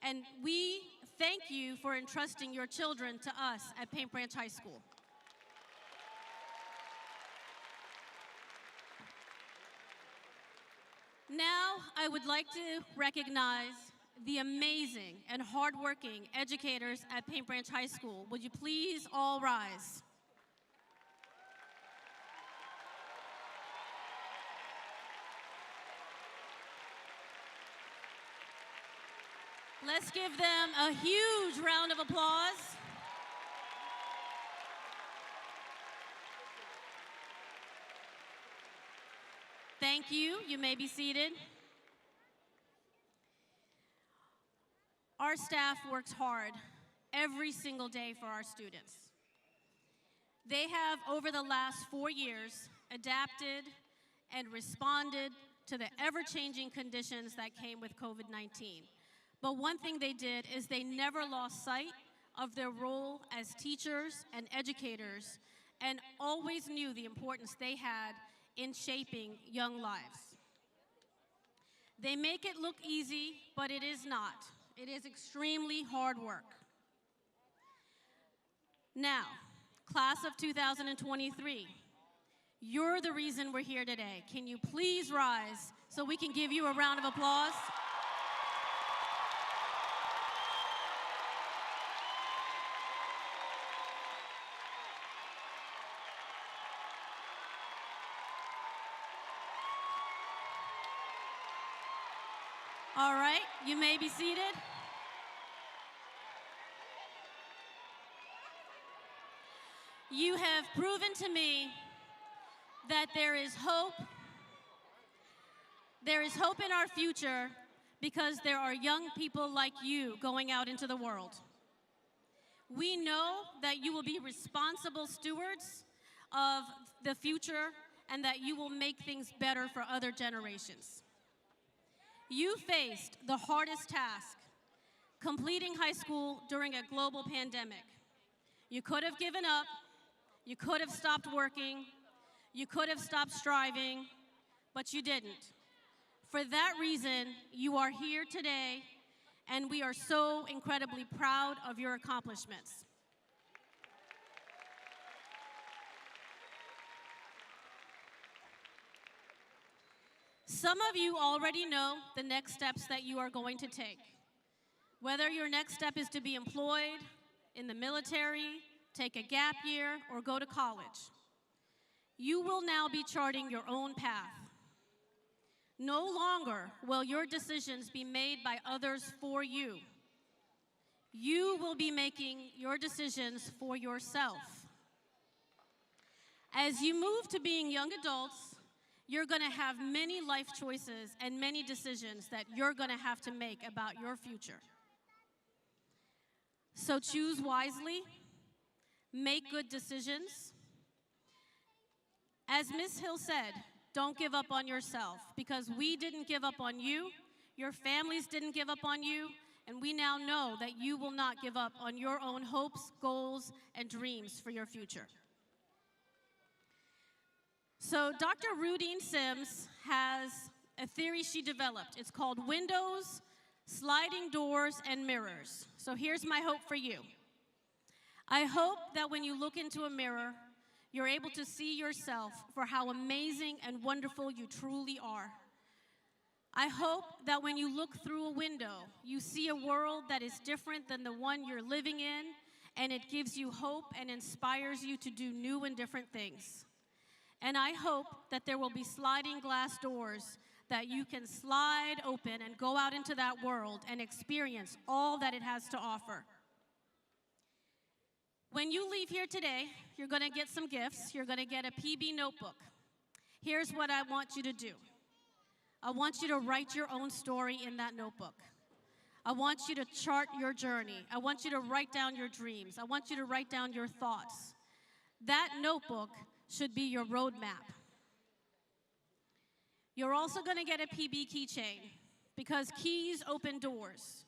and we thank you for entrusting your children to us at Paint Branch High School. Now, I would like to recognize the amazing and hardworking educators at Paint Branch High School. Would you please all rise? Let's give them a huge round of applause. Thank you. You may be seated. Our staff works hard every single day for our students. They have, over the last 4 years, adapted and responded to the ever-changing conditions that came with COVID-19. But one thing they did is they never lost sight of their role as teachers and educators and always knew the importance they had in shaping young lives. They make it look easy, but it is not. It is extremely hard work. Now, class of 2023, you're the reason we're here today. Can you please rise so we can give you a round of applause? All right, you may be seated. You have proven to me that there is hope. There is hope in our future because there are young people like you going out into the world. We know that you will be responsible stewards of the future and that you will make things better for other generations. You faced the hardest task, completing high school during a global pandemic. You could have given up, you could have stopped working, you could have stopped striving, but you didn't. For that reason, you are here today, and we are so incredibly proud of your accomplishments. Some of you already know the next steps that you are going to take. Whether your next step is to be employed, in the military, take a gap year, or go to college, you will now be charting your own path. No longer will your decisions be made by others for you. You will be making your decisions for yourself. As you move to being young adults, you're going to have many life choices and many decisions that you're going to have to make about your future. So choose wisely, make good decisions. As Ms. Hill said, don't give up on yourself, because we didn't give up on you, your families didn't give up on you, and we now know that you will not give up on your own hopes, goals, and dreams for your future. So Dr. Rudine Sims has a theory she developed. It's called windows, sliding doors, and mirrors. So here's my hope for you. I hope that when you look into a mirror, you're able to see yourself for how amazing and wonderful you truly are. I hope that when you look through a window, you see a world that is different than the one you're living in, and it gives you hope and inspires you to do new and different things. And I hope that there will be sliding glass doors that you can slide open and go out into that world and experience all that it has to offer. When you leave here today, you're going to get some gifts. You're going to get a PB notebook. Here's what I want you to do. I want you to write your own story in that notebook. I want you to chart your journey. I want you to write down your dreams. I want you to write down your thoughts. That notebook should be your roadmap. You're also going to get a PB keychain because keys open doors.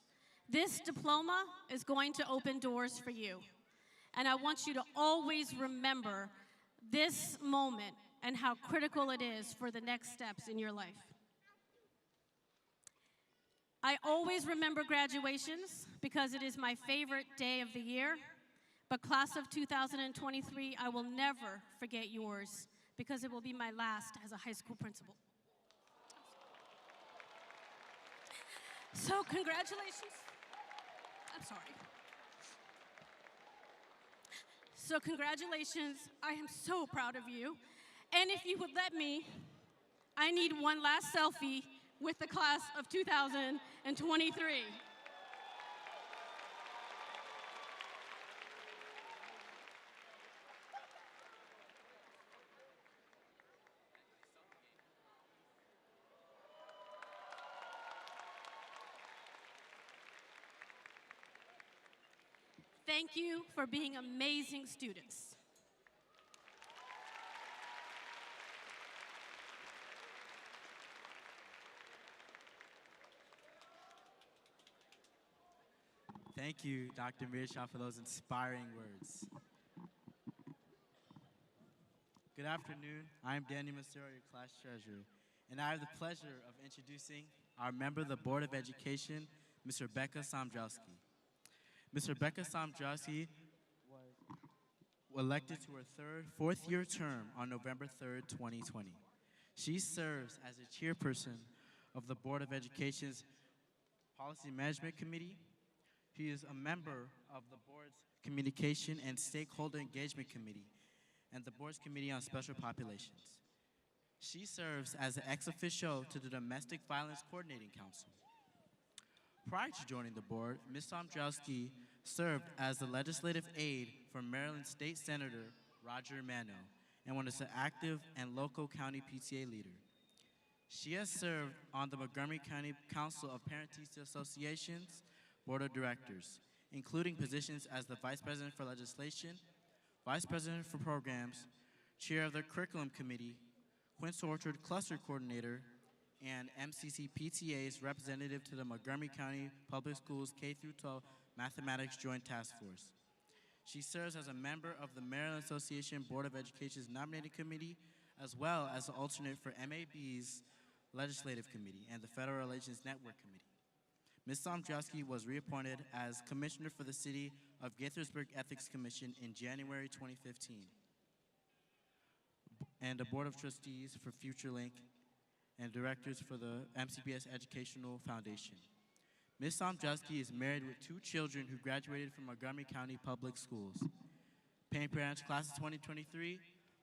This diploma is going to open doors for you. And I want you to always remember this moment and how critical it is for the next steps in your life. I always remember graduations because it is my favorite day of the year. But class of 2023, I will never forget yours because it will be my last as a high school principal. So congratulations. I'm sorry. So congratulations, I am so proud of you. And if you would let me, I need one last selfie with the class of 2023. Thank you for being amazing students. Thank you, Dr. Mirshaw, for those inspiring words. Good afternoon. I'm Daniel Massero, your class treasurer, and I have the pleasure of introducing our member of the Board of Education, Ms. Rebecca Somdrowski. Ms. Rebecca Somdrowski was elected to her fourth-year term on November 3rd, 2020. She serves as a chairperson of the Board of Education's Policy Management Committee. She is a member of the board's Communication and Stakeholder Engagement Committee and the board's Committee on Special Populations. She serves as an ex officio to the Domestic Violence Coordinating Council. Prior to joining the board, Ms. Somdrowski served as the legislative aide for Maryland State Senator Roger Mano and was an active and local county PTA leader. She has served on the Montgomery County Council of Parent-Teacher Associations Board of Directors, including positions as the Vice President for Legislation, Vice President for Programs, Chair of the Curriculum Committee, Quince Orchard Cluster Coordinator, and MCC PTA's representative to the Montgomery County Public Schools K-12 Mathematics Joint Task Force. She serves as a member of the Maryland Association Board of Education's Nominating Committee, as well as an alternate for MAB's Legislative Committee and the Federal Relations Network Committee. Ms. Somdrowski was reappointed as Commissioner for the City of Gaithersburg Ethics Commission in January 2015, and the Board of Trustees for FutureLink and Directors for the MCBS Educational Foundation. Ms. Somdrowski is married with 2 children who graduated from Montgomery County Public Schools. Paint Branch Class of 2023,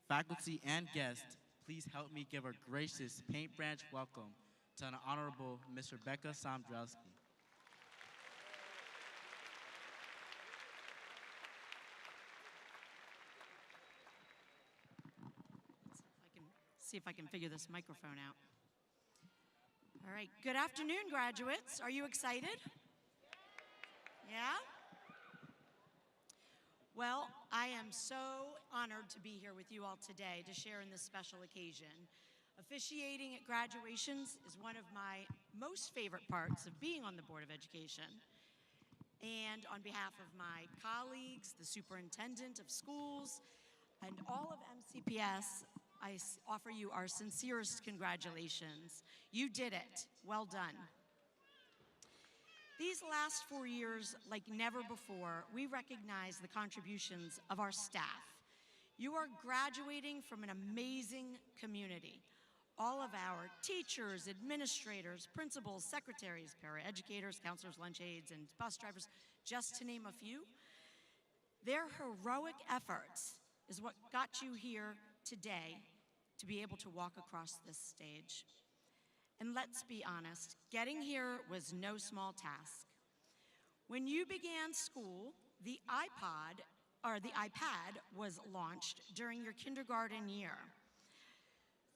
faculty and guests, please help me give a gracious Paint Branch welcome to an Honorable Ms. Rebecca Somdrowski. See if I can figure this microphone out. All right, good afternoon, graduates. Are you excited? Yeah? Well, I am so honored to be here with you all today to share in this special occasion. Officiating at graduations is one of my most favorite parts of being on the Board of Education. And on behalf of my colleagues, the superintendent of schools, and all of MCPS, I offer you our sincerest congratulations. You did it. Well done. These last 4 years, like never before, we recognize the contributions of our staff. You are graduating from an amazing community. All of our teachers, administrators, principals, secretaries, paraeducators, counselors, lunch aides, and bus drivers, just to name a few. Their heroic efforts is what got you here today to be able to walk across this stage. And let's be honest, getting here was no small task. When you began school, the iPad was launched during your kindergarten year.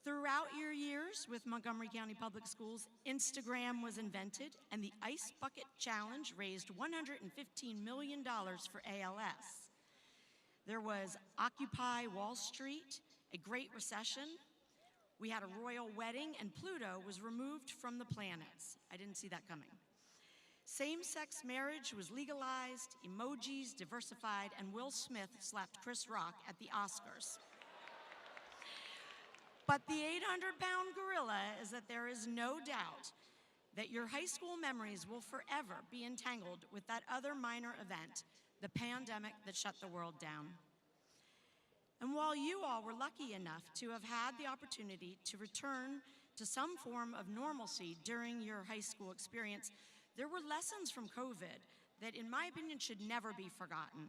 Throughout your years with Montgomery County Public Schools, Instagram was invented, and the Ice Bucket Challenge raised $115 million for ALS. There was Occupy Wall Street, a Great Recession. We had a royal wedding, and Pluto was removed from the planets. I didn't see that coming. Same-sex marriage was legalized, emojis diversified, and Will Smith slapped Chris Rock at the Oscars. But the 800-pound gorilla is that there is no doubt that your high school memories will forever be entangled with that other minor event, the pandemic that shut the world down. And while you all were lucky enough to have had the opportunity to return to some form of normalcy during your high school experience, there were lessons from COVID that, in my opinion, should never be forgotten.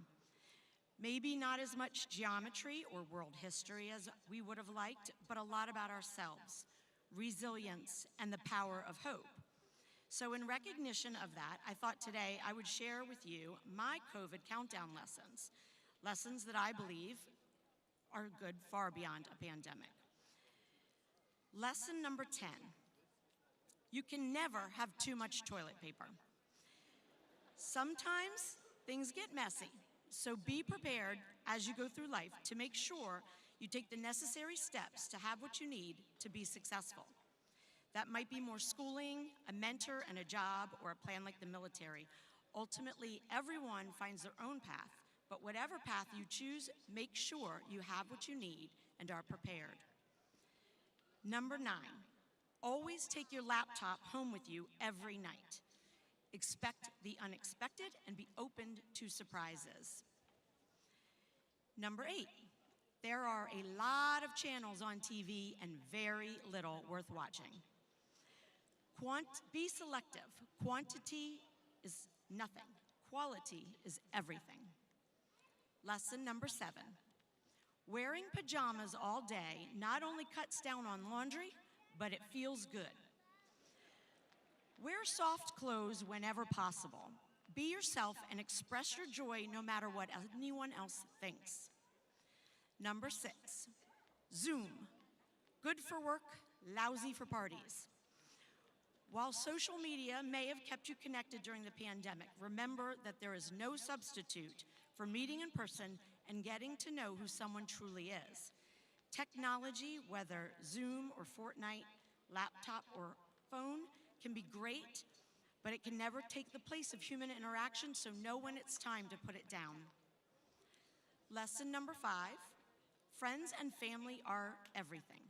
Maybe not as much geometry or world history as we would have liked, but a lot about ourselves, resilience, and the power of hope. So in recognition of that, I thought today I would share with you my COVID countdown lessons that I believe are good far beyond a pandemic. Lesson number 10, you can never have too much toilet paper. Sometimes things get messy, so be prepared as you go through life to make sure you take the necessary steps to have what you need to be successful. That might be more schooling, a mentor, and a job, or a plan like the military. Ultimately, everyone finds their own path, but whatever path you choose, make sure you have what you need and are prepared. Number 9, always take your laptop home with you every night. Expect the unexpected and be open to surprises. Number 8, there are a lot of channels on TV and very little worth watching. Be selective. Quantity is nothing. Quality is everything. Lesson number 7, wearing pajamas all day not only cuts down on laundry, but it feels good. Wear soft clothes whenever possible. Be yourself and express your joy no matter what anyone else thinks. Number 6, Zoom. Good for work, lousy for parties. While social media may have kept you connected during the pandemic, remember that there is no substitute for meeting in person and getting to know who someone truly is. Technology, whether Zoom or Fortnite, laptop or phone, can be great, but it can never take the place of human interaction, so know when it's time to put it down. Lesson number 5, friends and family are everything.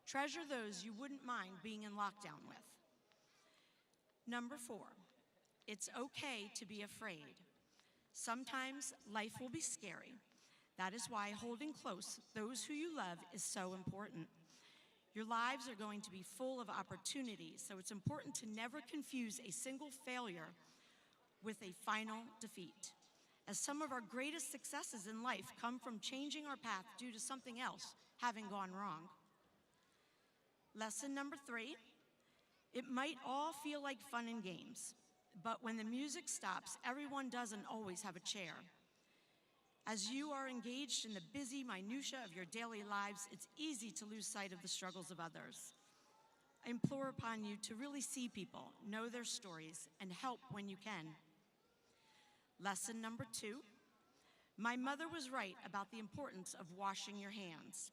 Treasure those you wouldn't mind being in lockdown with. Number 4, it's okay to be afraid. Sometimes life will be scary. That is why holding close those who you love is so important. Your lives are going to be full of opportunities, so it's important to never confuse a single failure with a final defeat, as some of our greatest successes in life come from changing our path due to something else having gone wrong. Lesson number 3, it might all feel like fun and games, but when the music stops, everyone doesn't always have a chair. As you are engaged in the busy minutia of your daily lives, it's easy to lose sight of the struggles of others. I implore upon you to really see people, know their stories, and help when you can. Lesson number 2, my mother was right about the importance of washing your hands.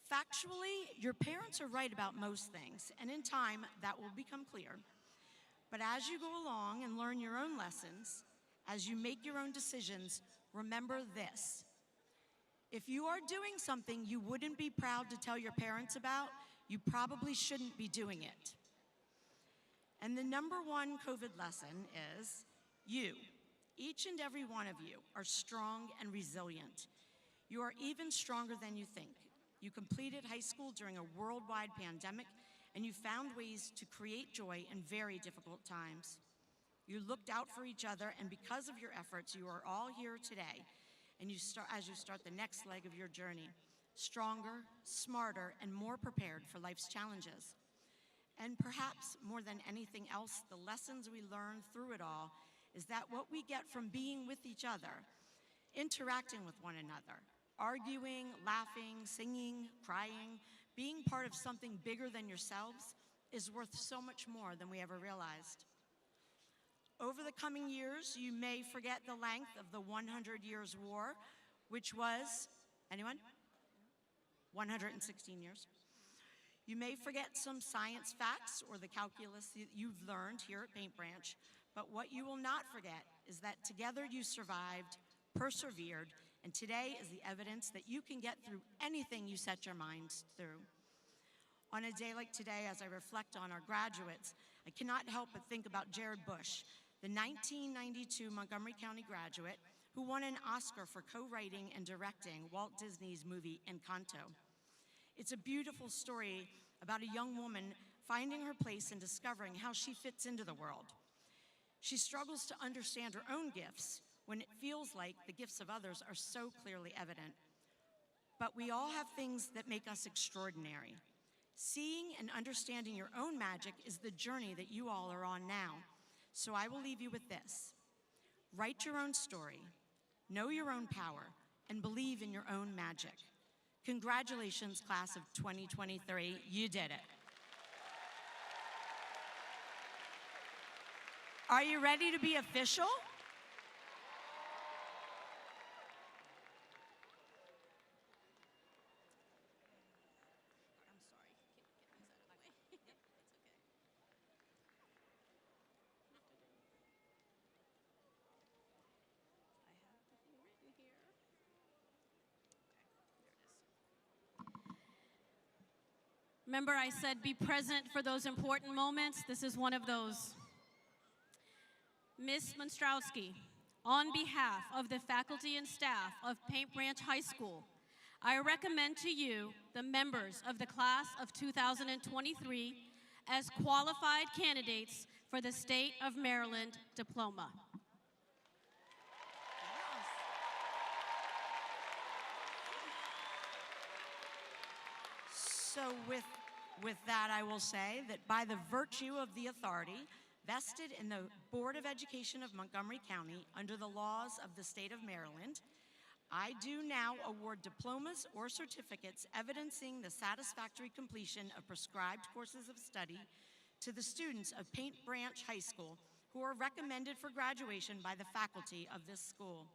Factually, your parents are right about most things, and in time, that will become clear. But as you go along and learn your own lessons, as you make your own decisions, remember this. If you are doing something you wouldn't be proud to tell your parents about, you probably shouldn't be doing it. And the number one COVID lesson is you. Each and every one of you are strong and resilient. You are even stronger than you think. You completed high school during a worldwide pandemic, and you found ways to create joy in very difficult times. You looked out for each other, and because of your efforts, you are all here today, and as you start the next leg of your journey, stronger, smarter, and more prepared for life's challenges. And perhaps more than anything else, the lessons we learn through it all is that what we get from being with each other, interacting with one another, arguing, laughing, singing, crying, being part of something bigger than yourselves is worth so much more than we ever realized. Over the coming years, you may forget the length of the 100 Years' War, which was, anyone? 116 years. You may forget some science facts or the calculus that you've learned here at Paint Branch, but what you will not forget is that together you survived, persevered, and today is the evidence that you can get through anything you set your minds through. On a day like today, as I reflect on our graduates, I cannot help but think about Jared Bush, the 1992 Montgomery County graduate who won an Oscar for co-writing and directing Walt Disney's movie Encanto. It's a beautiful story about a young woman finding her place and discovering how she fits into the world. She struggles to understand her own gifts when it feels like the gifts of others are so clearly evident. But we all have things that make us extraordinary. Seeing and understanding your own magic is the journey that you all are on now. So I will leave you with this. Write your own story, know your own power, and believe in your own magic. Congratulations, class of 2023, you did it. Are you ready to be official? I'm sorry. Get these out of the way. It's okay. I have the thing written here. Okay, there it is. Remember, I said be present for those important moments. This is one of those. Ms. Monstrowski, on behalf of the faculty and staff of Paint Branch High School, I recommend to you the members of the class of 2023 as qualified candidates for the State of Maryland Diploma. So with that, I will say that by the virtue of the authority vested in the Board of Education of Montgomery County under the laws of the state of Maryland, I do now award diplomas or certificates evidencing the satisfactory completion of prescribed courses of study to the students of Paint Branch High School who are recommended for graduation by the faculty of this school.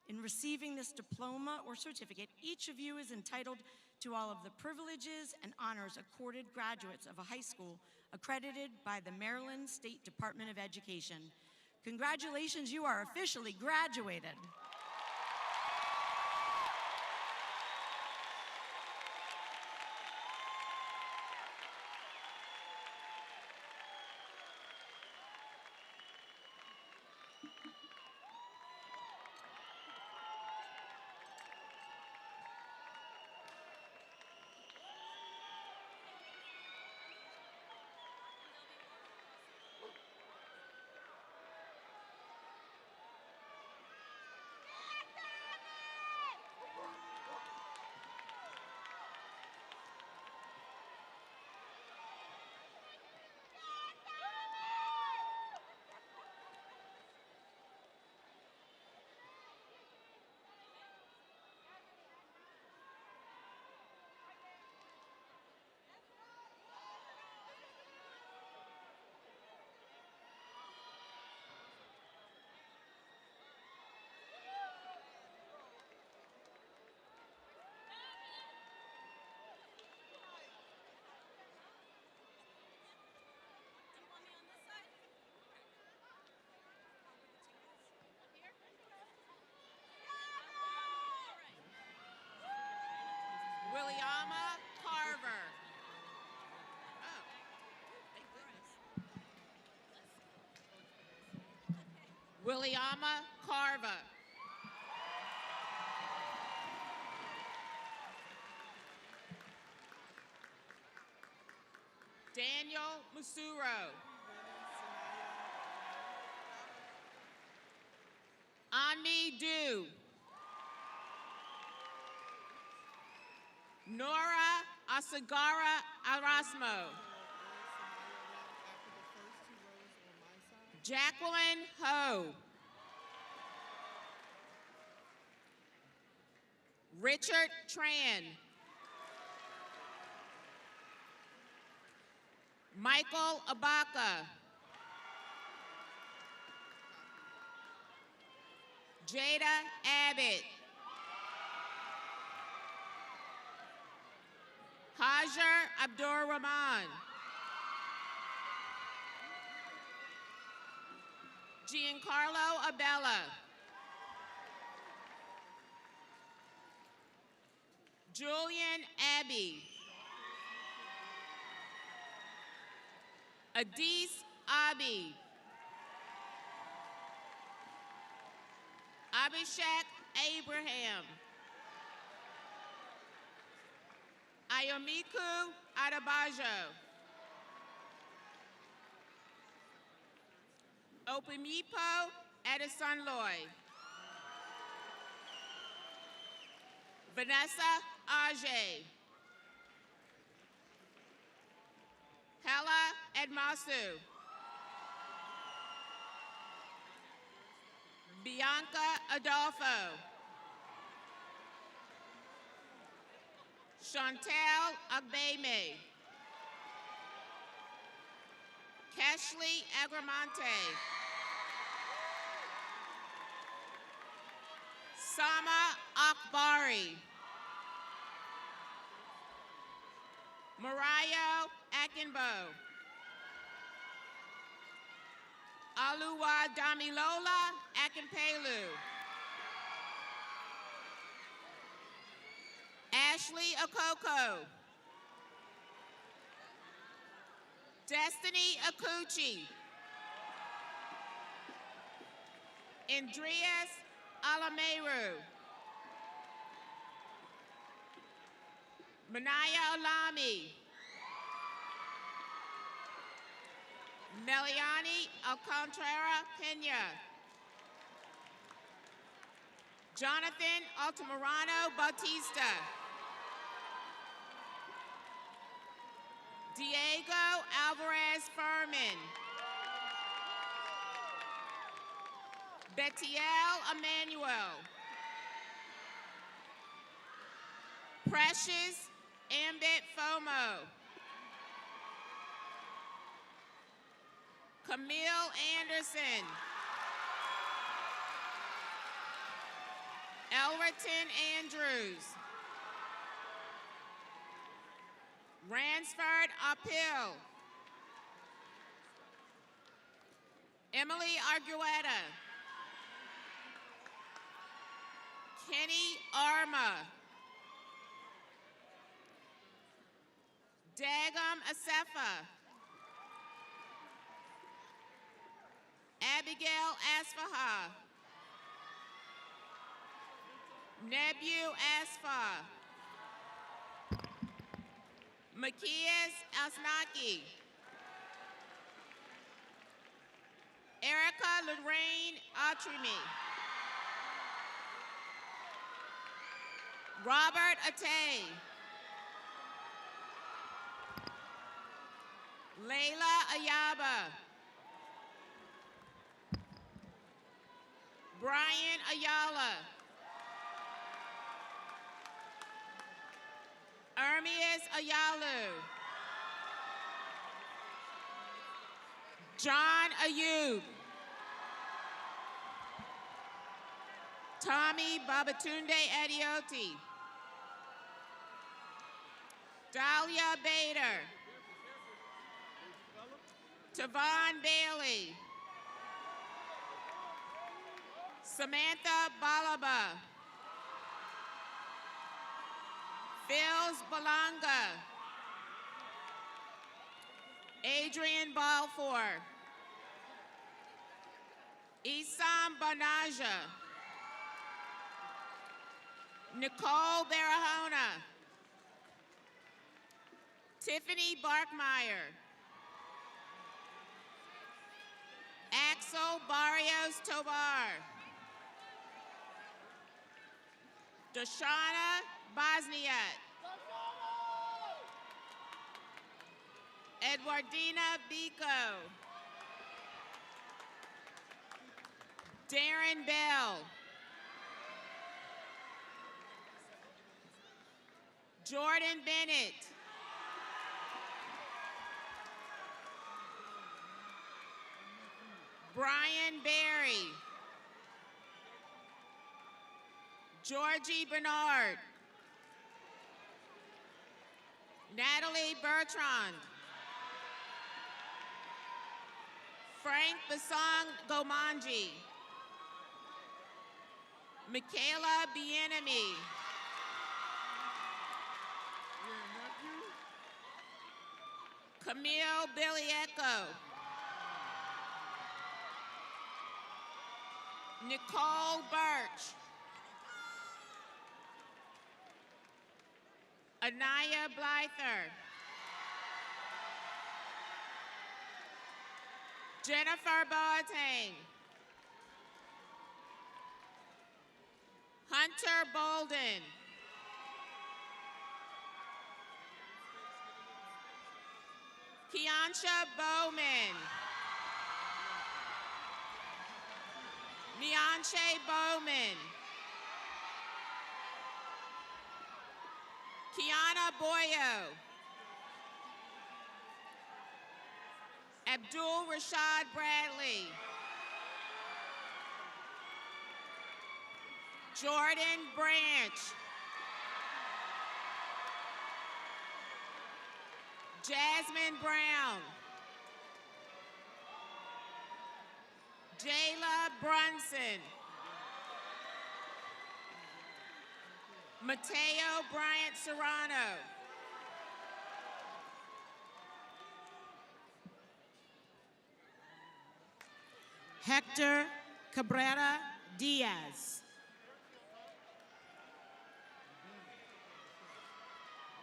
In receiving this diploma or certificate, each of you is entitled to all of the privileges and honors accorded graduates of a high school accredited by the Maryland State Department of Education. Congratulations, you are officially graduated. Williama Carver. Oh, thank goodness. Williama Carva. Daniel Musuro. Ani Du. Nora Asagara Arasmo. Jacqueline Ho. Richard Tran. Michael Abaka. Jada Abbott. Hajar Abdur Rahman. Giancarlo Abella. Julian Abbey. Adis Abi. Abhishek Abraham. Ayomiku Adebayo. Opimipo Adesanloy. Vanessa Ajay. Hella Edmasu. Bianca Adolfo. Chantel Agbeme. Keshley Agramante. Sama Akbari. Mariah Akinbo. Aluwa Damilola Akinpelu. Ashley Okoko. Destiny Akuchi. Andreas Alameru. Manaya Olami. Meliani Alcantara Pena. Jonathan Altamirano Bautista. Diego Alvarez Furman. Betiel Emmanuel. Precious Ambit Fomo. Camille Anderson. Elverton Andrews. Ransford Uphill. Emily Argueta. Kenny Arma. Dagam Asefa. Abigail Asfaha. Nebu Asfa. Makias Asnaki. Erica Lorraine Atrimi. Robert Atay. Layla Ayaba. Brian Ayala. Ermias Ayalu. John Ayub. Tommy Babatunde Adioti. Dahlia Bader. Tavon Bailey. Samantha Balaba. Phils Balanga. Adrian Balfour. Isam Banaja. Nicole Barahona. Tiffany Barkmeyer. Axel Barrios Tovar. Dashana Bosniak. Edwardina Biko. Darren Bell. Jordan Bennett. Brian Berry. Georgie Bernard. Natalie Bertrand. Frank Basong Gomanji. Michaela Bienemy. Camille Billiecco. Nicole Birch. Anaya Blyther. Jennifer Boateng. Hunter Bolden. Keansha Bowman. Neonche Bowman. Kiana Boyo. Abdul Rashad Bradley. Jordan Branch. Jasmine Brown. Jayla Brunson. Mateo Bryant Serrano. Hector Cabrera Diaz.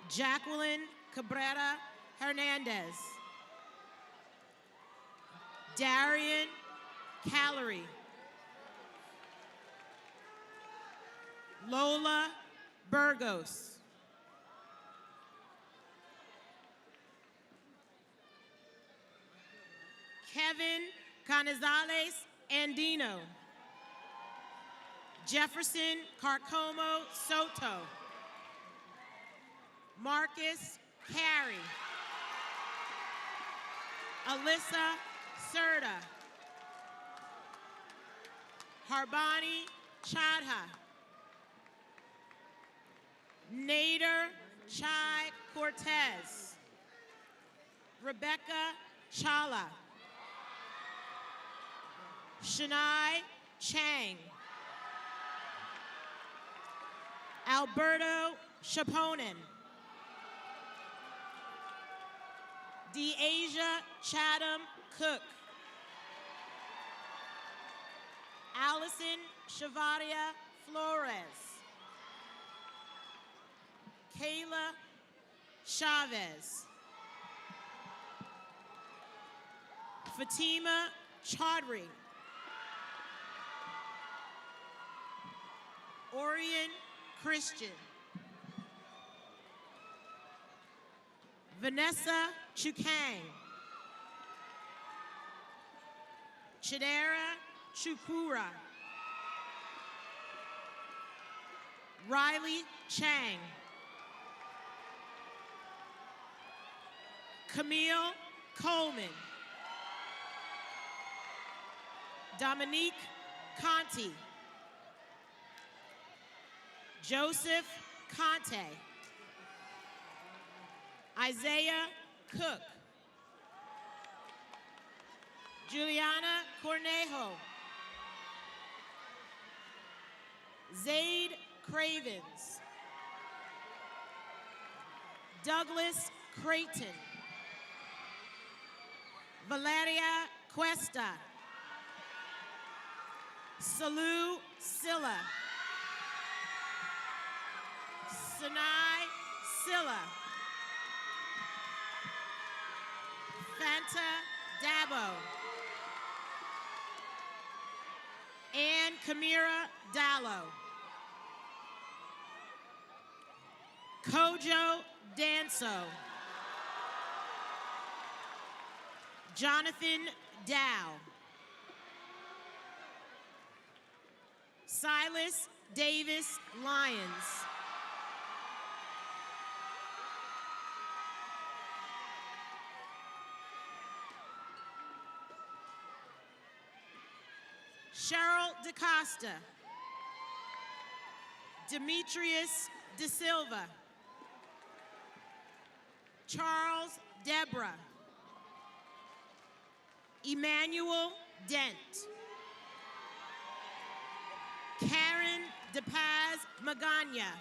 Jacqueline Cabrera Hernandez. Darian Callery. Lola Burgos. Kevin Canizales Andino. Jefferson Carcomo Soto. Marcus Carey. Alyssa Serta. Harbani Chadha. Nader Chai Cortez. Rebecca Chala. Shania Chang. Alberto Chaponin. Deasia Chatham Cook. Allison Shavaria Flores. Kayla Chavez. Fatima Chaudhry. Orion Christian. Vanessa Chukang. Chidera Chukura. Riley Chang. Camille Coleman. Dominique Conti. Joseph Conte. Isaiah Cook. Juliana Cornejo. Zaid Cravens. Douglas Creighton. Valeria Cuesta. Salu Silla. Sinai Silla. Fanta Dabo. Ann Kamira Dallo. Kojo Danso. Jonathan Dow. Silas Davis Lyons. Cheryl DaCosta. Demetrius De Silva. Charles Deborah. Emmanuel Dent. Karen DePaz Magana.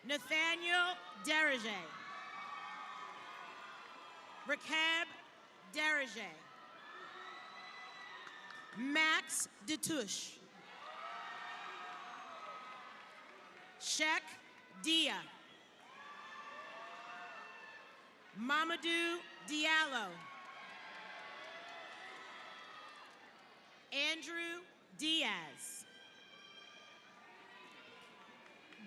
Nathaniel Derige. Rakeb Derige. Max Detouche. Shek Dia. Mamadou Diallo. Andrew Diaz.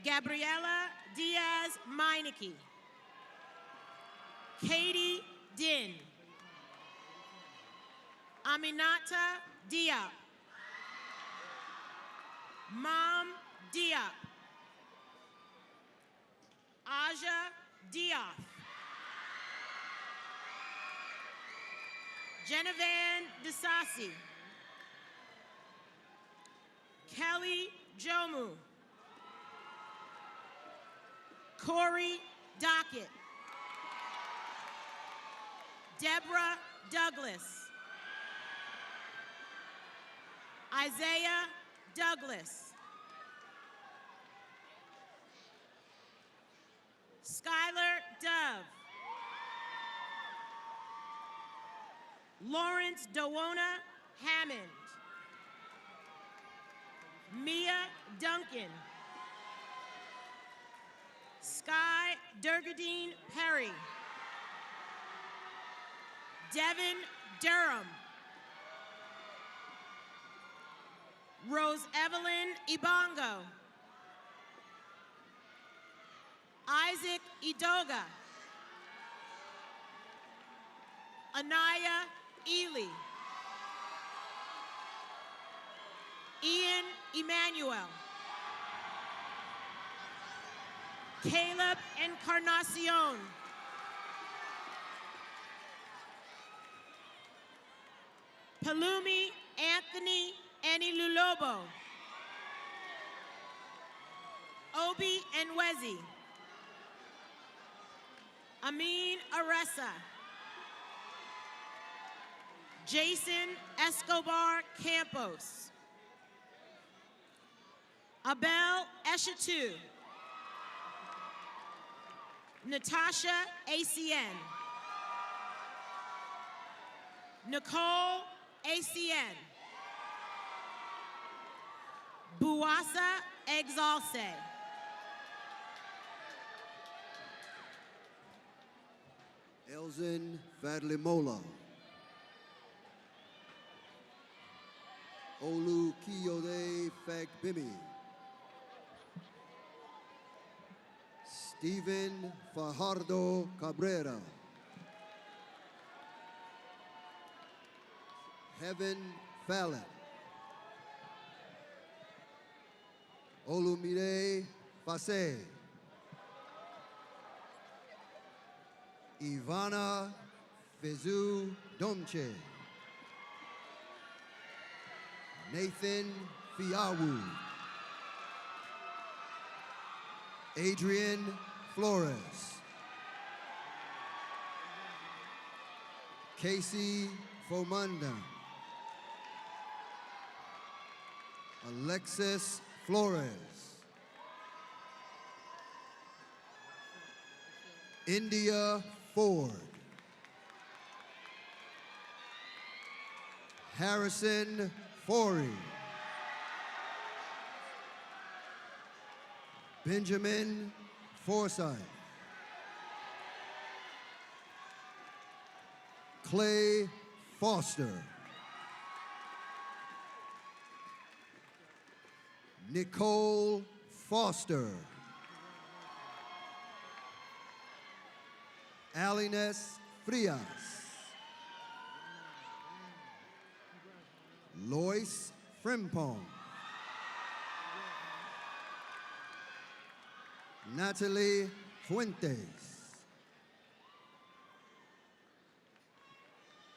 Gabriela Diaz Meineke. Katie Din. Aminata Diop. Mom Diop. Aja Diop. Genevieve Desasi. Kelly Jomu. Corey Dockett. Deborah Douglas. Isaiah Douglas. Skylar Dove. Lawrence Dowona Hammond. Mia Duncan. Sky Durgadine Perry. Devin Durham. Rose Evelyn Ibongo. Isaac Idoga. Anaya Ely. Ian Emmanuel. Caleb Encarnacion. Palumi Anthony Enilulobo. Obi Enwezi. Amin Aressa. Jason Escobar Campos. Abel Eshatu. Natasha ACN. Nicole ACN. Buwasa Exalce. Elzin Fadlimola. Olu Kiyode Fagbimi. Stephen Fajardo Cabrera. Heaven Fallon. Olumide Fase. Ivana Fizu Domche. Nathan Fiawu. Adrian Flores. Casey Fomanda. Alexis Flores. India Ford. Harrison Forey. Benjamin Forsyth. Clay Foster. Nicole Foster. Alines Frias. Lois Frimpong. Natalie Fuentes.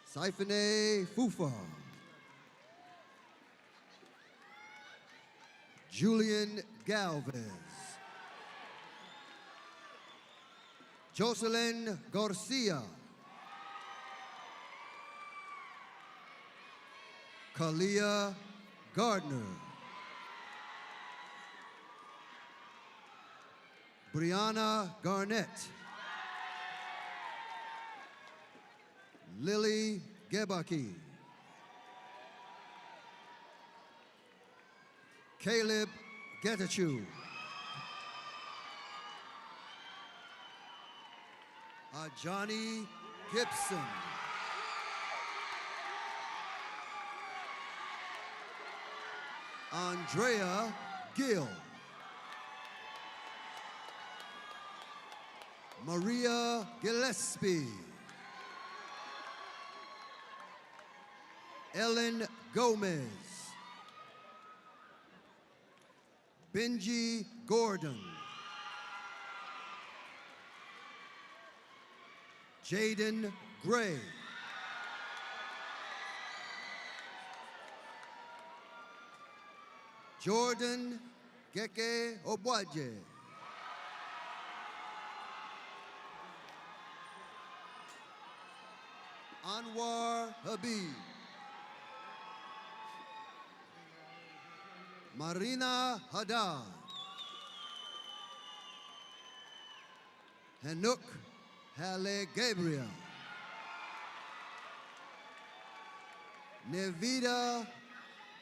Siphone Fufa. Julian Galvez. Jocelyn Garcia. Kalia Gardner. Brianna Garnett. Lily Gebaki. Caleb Getachew. Johnny Gibson. Andrea Gill. Maria Gillespie. Ellen Gomez. Benji Gordon. Jaden Gray. Jordan Geke Obwaje. Anwar Habib. Marina Haddad. Hanuk Halle Gabriel. Nevita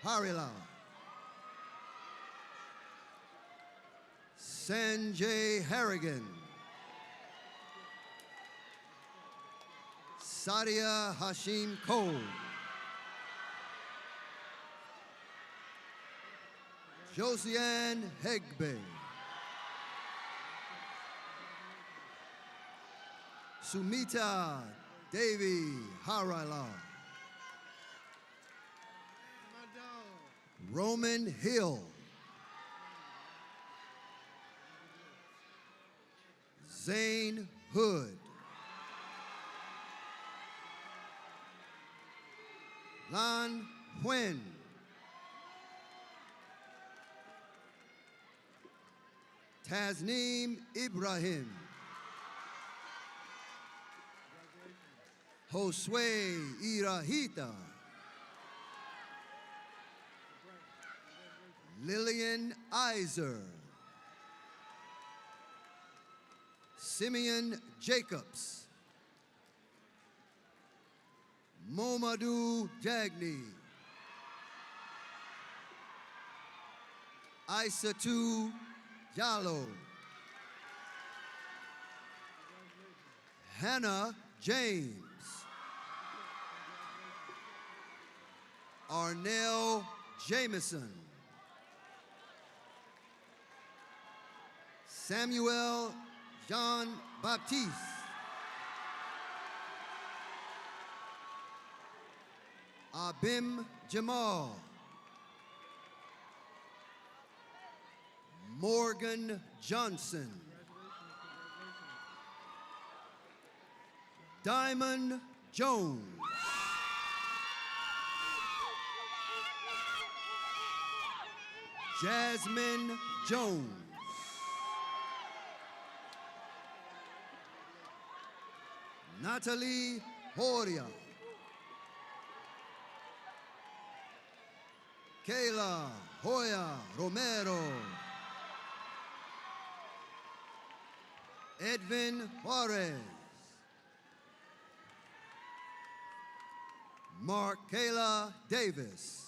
Harila. Sanjay Harrigan. Sadia Hashim Cole. Josiane Hegbe. Sumita Devi Harila. Roman Hill. Zane Hood. Lan Huen. Tasneem Ibrahim. Josue Irahita. Lillian Iser. Simeon Jacobs. Momadou Jagni. Isatu Jallo. Hannah James. Arnell Jameson. Samuel Jean Baptiste. Abim Jamal. Morgan Johnson. Diamond Jones. Jasmine Jones. Natalie Horia. Kayla Hoya Romero. Edwin Juarez. Mark Kayla Davis.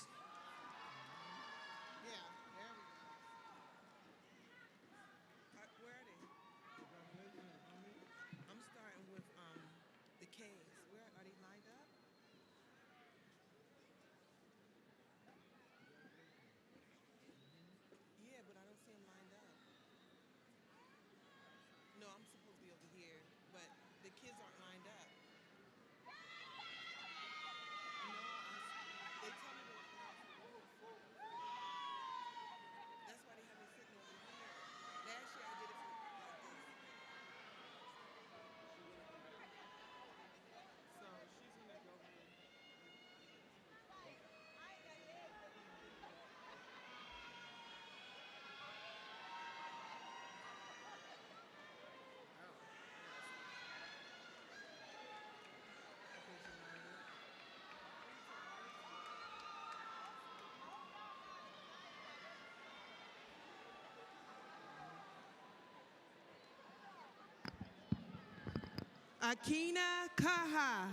Akina Kaha.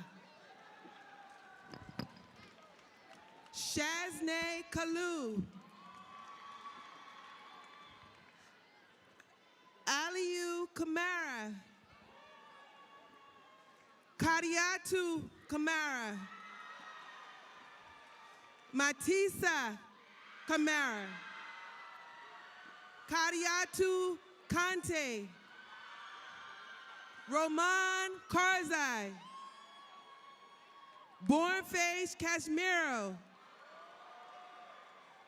Shaznay Kalu. Aliyu Kamara. Kadiatu Kamara. Matisa Kamara. Kadiatu Kante. Roman Karzai. Bornface Cashmiro.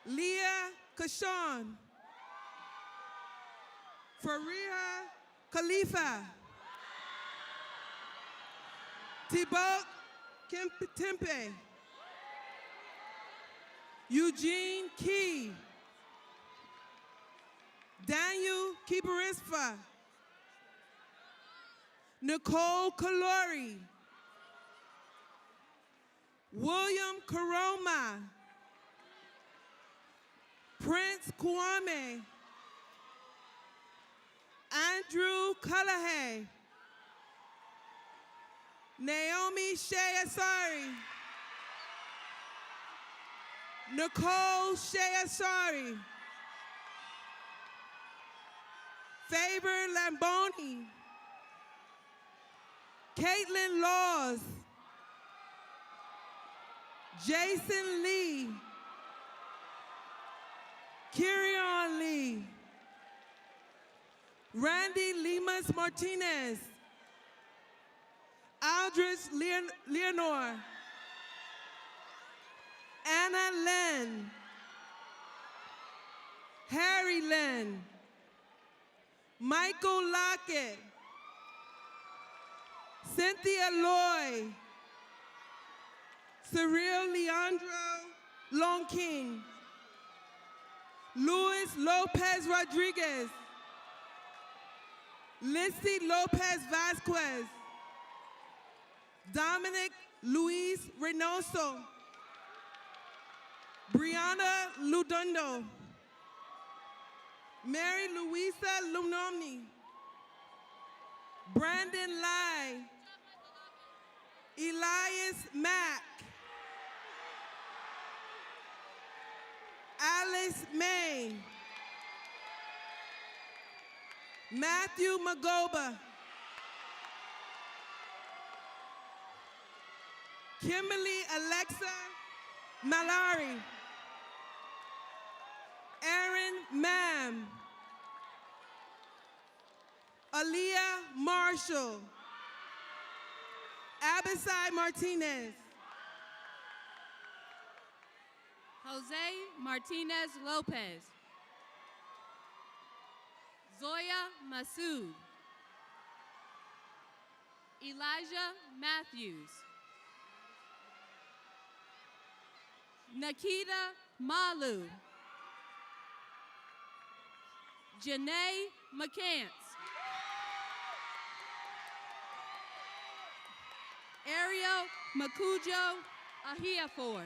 Leah Kashawn. Fariha Khalifa. Thibaut Tempe. Eugene Key. Daniel Kibarispa. Nicole Kalori. William Karoma. Prince Kwame. Andrew Cullahay. Naomi Shea Asari. Nicole Shea Asari. Faber Lamboni. Caitlin Laws. Jason Lee. Kirion Lee. Randy Limas Martinez. Aldrich Leonore. Anna Lynn. Harry Lynn. Michael Lockett. Cynthia Loy. Cyril Leandro Longking. Luis Lopez Rodriguez. Lindsay Lopez Vasquez. Dominic Luis Reynoso. Brianna Ludondo. Mary Louisa Lumnomni. Brandon Lai. Elias Mack. Alice May. Matthew Magoba. Kimberly Alexa Malari. Aaron Mam. Aaliyah Marshall. Abisai Martinez. Jose Martinez Lopez. Zoya Masood. Elijah Matthews. Nikita Malu. Janae McCants. Ariel Makujo Ahiafor.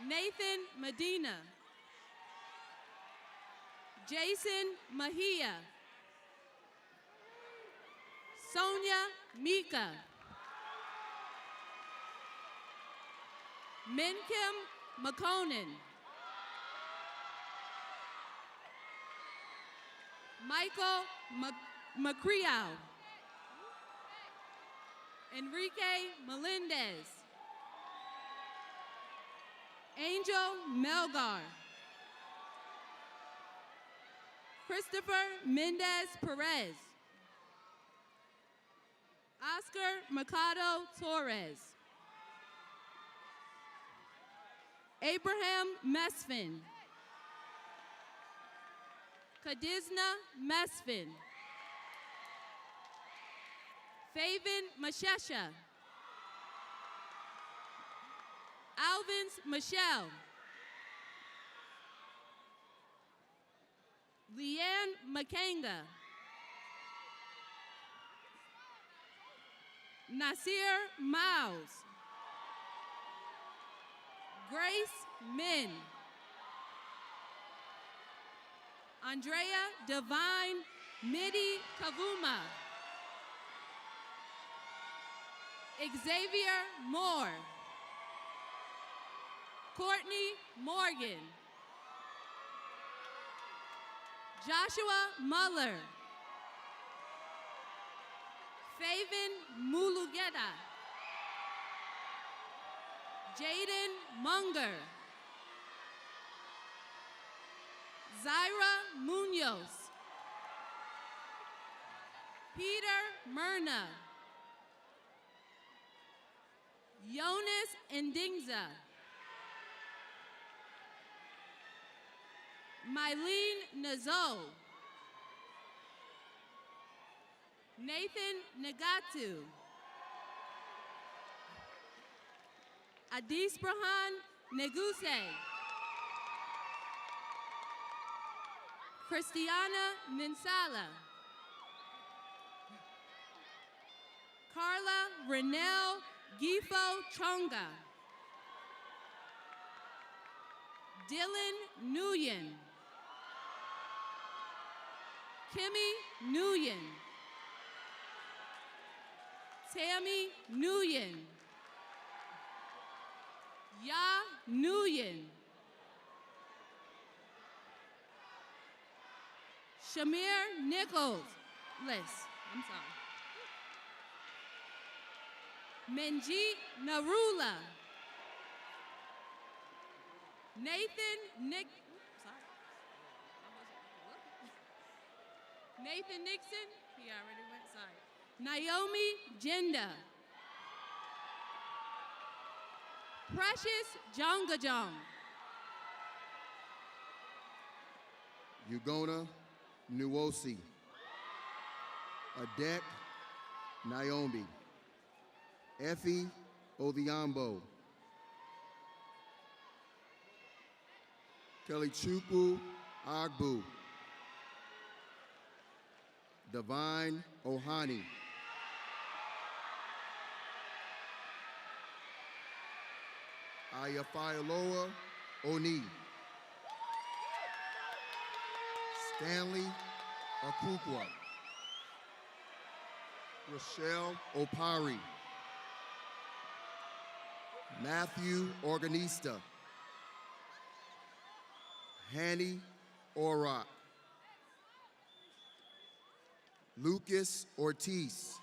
Nathan Medina. Jason Mahia. Sonia Mika. Minkim McConan. Michael Macriao. Enrique Melendez. Angel Melgar. Christopher Mendez Perez. Oscar Mercado Torres. Abraham Mesfin. Kadizna Mesfin. Faven Mashesha. Alvins Michelle. Leanne Makanga. Nasir Miles. Grace Min. Andrea Divine Midi Kavuma. Xavier Moore. Courtney Morgan. Joshua Muller. Faven Mulugeta. Jaden Munger. Zaira Munoz. Peter Myrna. Jonas Ndingza. Mylene Nazo. Nathan Nagatu. Adis Brahan Neguse. Christiana Ninsala. Carla Renelle Gifo Chonga. Dylan Nguyen. Kimmy Nguyen. Tammy Nguyen. Ya Nguyen. Shamir Nichols. I'm sorry. Menjit Narula. Nathan Nixon, he already went, sorry. Naomi Jenda. Precious Jongajong. Ugona Nuosi. Adek Naomi. Effie Odhiambo. Kelichukwu Agbu. Divine Ohani. Ayafailoa Oni. Stanley Akukwa. Rochelle Opari. Matthew Organista. Hanny Orrock. Lucas Ortiz.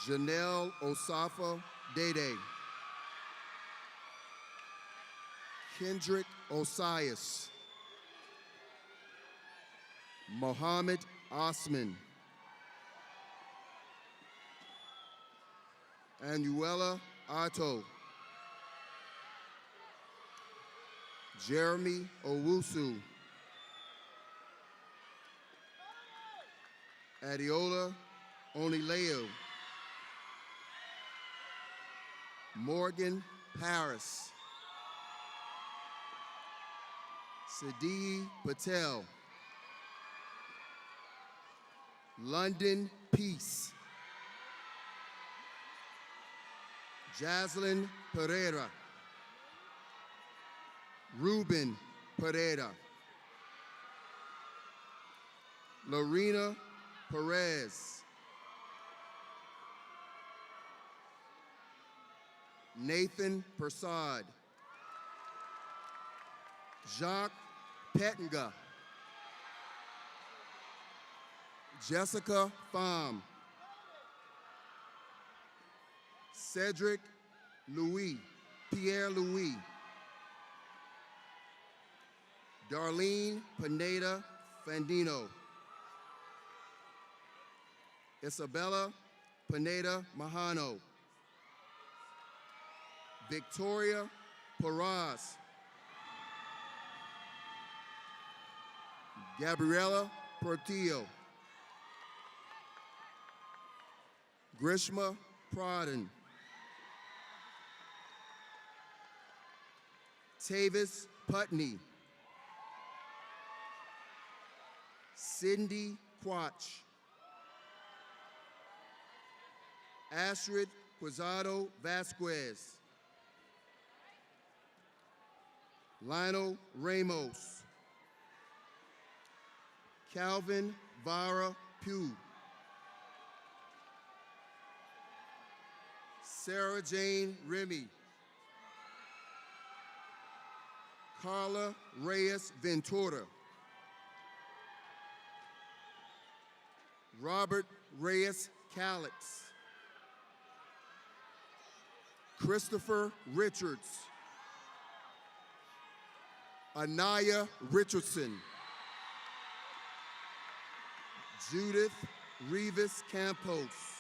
Janelle Osafa Dede. Kendrick Osias. Mohammed Osman. Anuela Ato. Jeremy Owusu. Adiola Onileo. Morgan Paris. Sadi Patel. London Peace. Jaslyn Pereira. Ruben Pereira. Lorena Perez. Nathan Persad. Jacques Pettinga. Jessica Pham. Cedric Louis. Pierre Louis. Darlene Pineda Fandino. Isabella Pineda Mahano. Victoria Paraz. Gabriela Portillo. Grishma Pradhan. Tavis Putney. Cindy Quach. Astrid Quezado Vasquez. Lionel Ramos. Calvin Vara Pugh. Sarah Jane Remy. Carla Reyes Ventura. Robert Reyes Calix. Christopher Richards. Anaya Richardson. Judith Rivas Campos.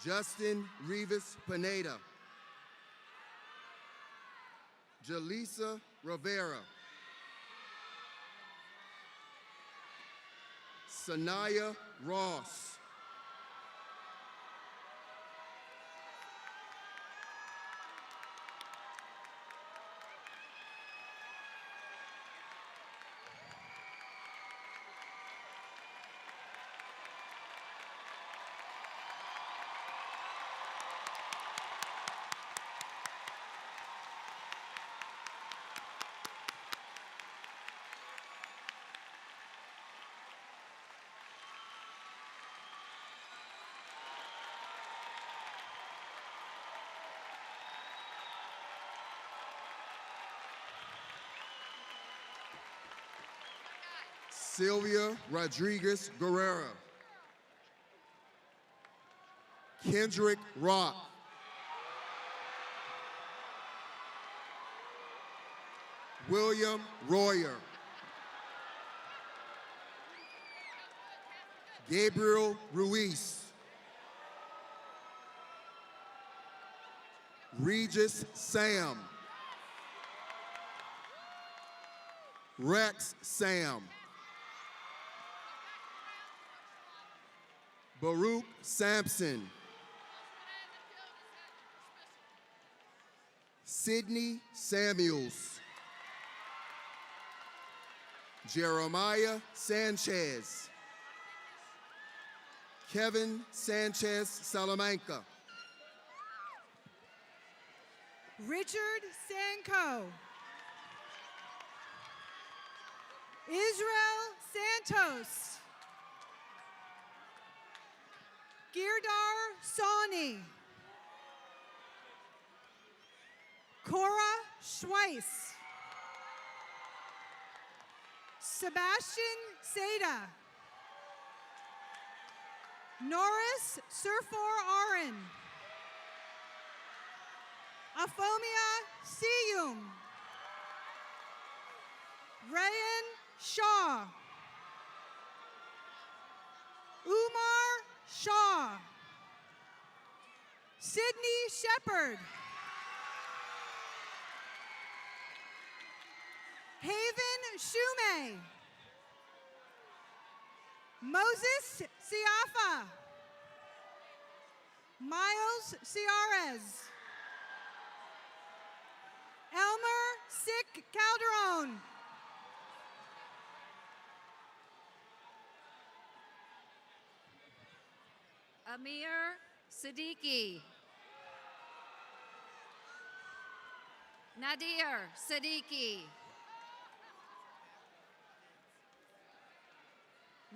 Justin Rivas Pineda. Jaleesa Rivera. Sanaya Ross. Sylvia Rodriguez Guerrero. Kendrick Rock. William Royer. Gabriel Ruiz. Regis Sam. Rex Sam. Baruch Sampson. Sidney Samuels. Jeremiah Sanchez. Kevin Sanchez Salamanca. Richard Sanko. Israel Santos. Girdar Sani. Cora Schweiss. Sebastian Seda. Norris Surfor Aron. Afomia Siyum. Rayan Shaw. Umar Shaw. Sydney Shepard. Haven Shume. Moses Siafa. Miles Ciarez. Elmer Sick Calderon. Amir Siddiqui. Nadir Siddiqui.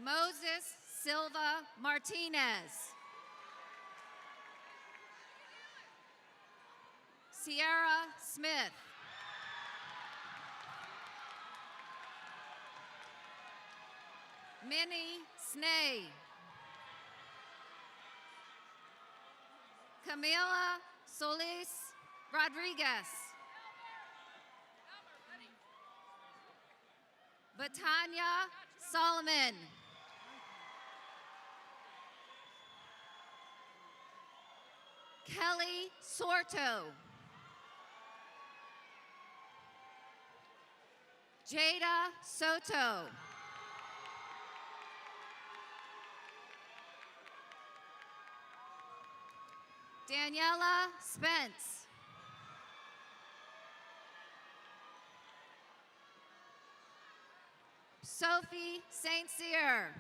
Moses Silva Martinez. Sierra Smith. Minnie Snay. Camila Solis Rodriguez. Batanya Solomon. Kelly Sorto. Jada Soto. Daniela Spence. Sophie St. Cyr.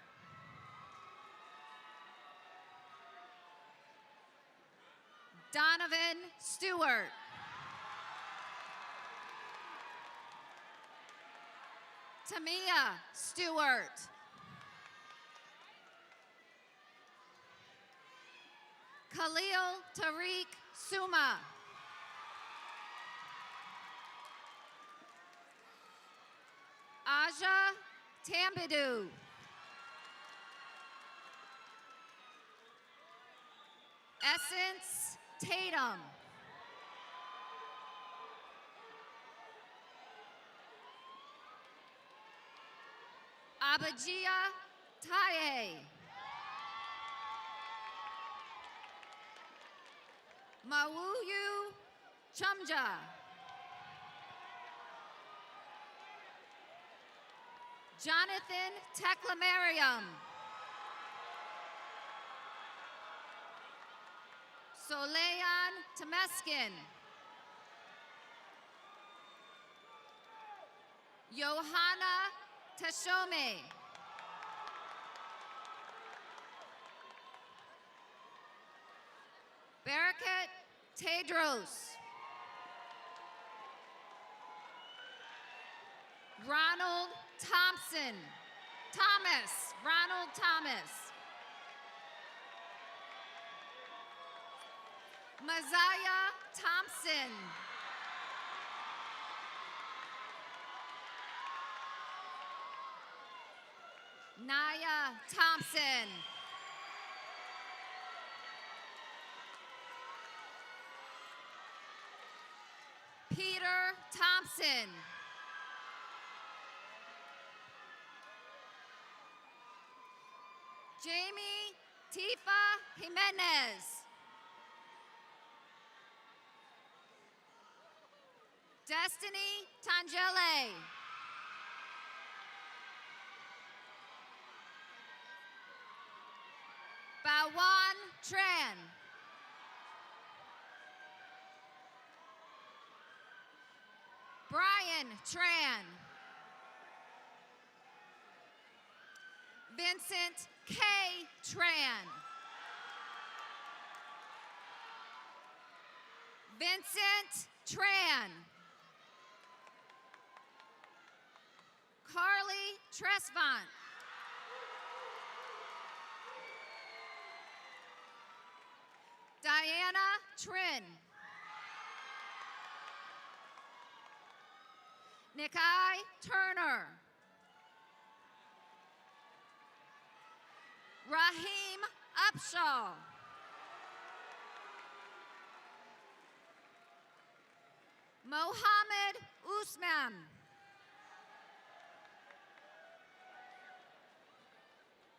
Donovan Stewart. Tamia Stewart. Khalil Tariq Suma. Aja Tambidu. Essence Tatum. Abajia Taye. Mawuyu Chumja. Jonathan Teklamariam. Soleyan Temeskin. Johanna Tashome. Barakat Tedros. Ronald Ronald Thomas. Mazaya Thompson. Naya Thompson. Peter Thompson. Jamie Tifa Jimenez. Destiny Tangele. Bawan Tran. Brian Tran. Vincent K. Tran. Vincent Tran. Carly Tresvant. Diana Trin. Nikai Turner. Raheem Upshaw. Mohammed Usman.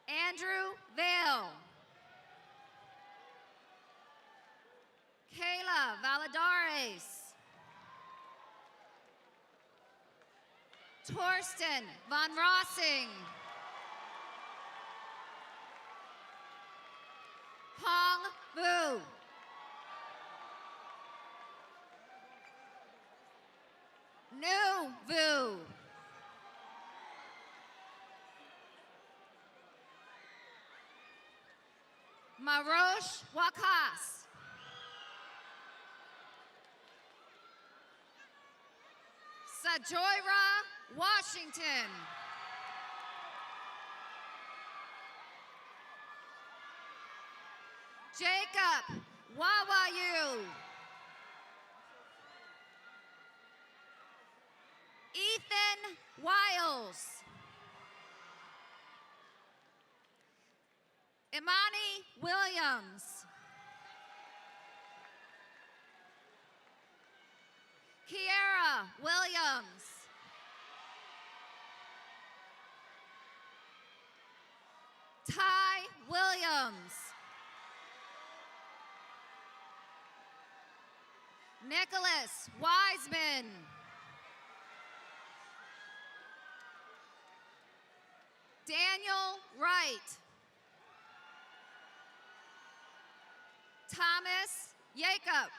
Andrew Vale. Kayla Valadares. Torsten Von Rossing. Hong Vu. Nu Vu. Marosh Wakas. Sajoira Washington. Jacob Wawayu. Ethan Wiles. Imani Williams. Kiera Williams. Ty Williams. Nicholas Wiseman. Daniel Wright. Thomas Jacob.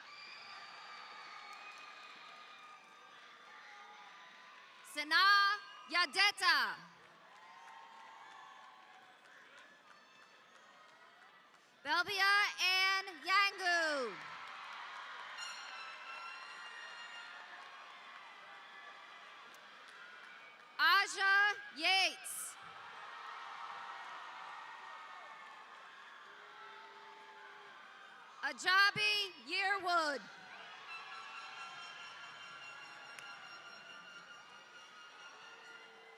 Sana Yadeta. Belbia Ann Yangu. Aja Yates. Ajabi Yearwood.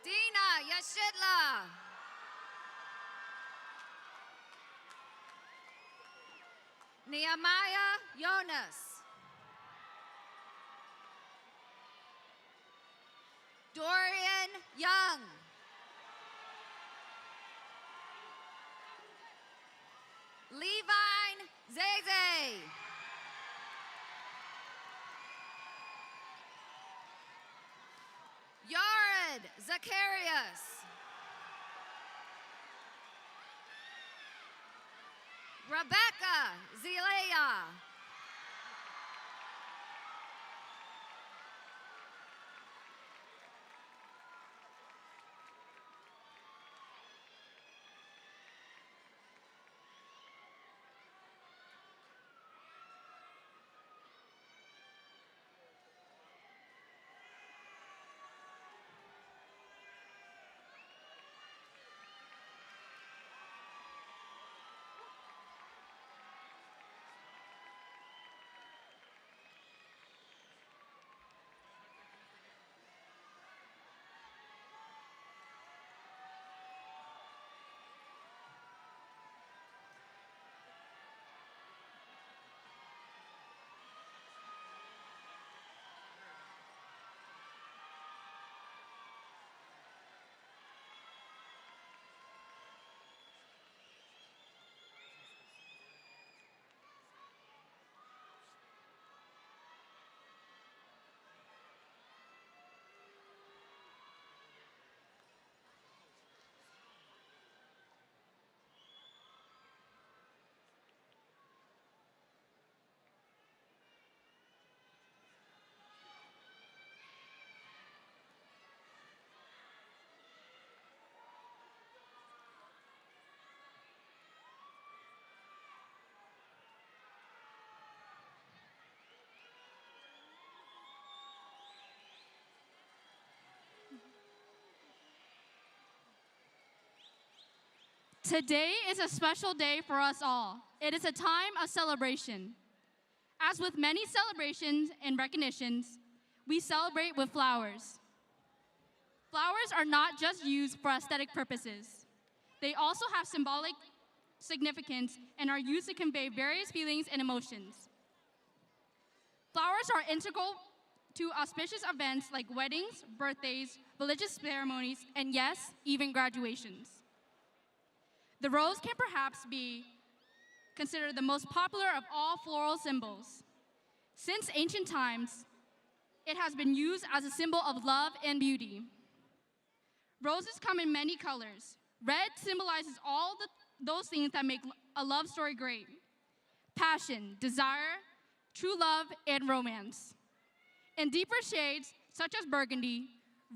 Dina Yashitla. Nehemiah Jonas. Dorian Young. Levine Zeze. Yared Zacharias. Rebecca Zilea. Today is a special day for us all. It is a time of celebration. As with many celebrations and recognitions, we celebrate with flowers. Flowers are not just used for aesthetic purposes. They also have symbolic significance and are used to convey various feelings and emotions. Flowers are integral to auspicious events like weddings, birthdays, religious ceremonies, and yes, even graduations. The rose can perhaps be considered the most popular of all floral symbols. Since ancient times, it has been used as a symbol of love and beauty. Roses come in many colors. Red symbolizes all those things that make a love story great: passion, desire, true love, and romance. In deeper shades, such as burgundy,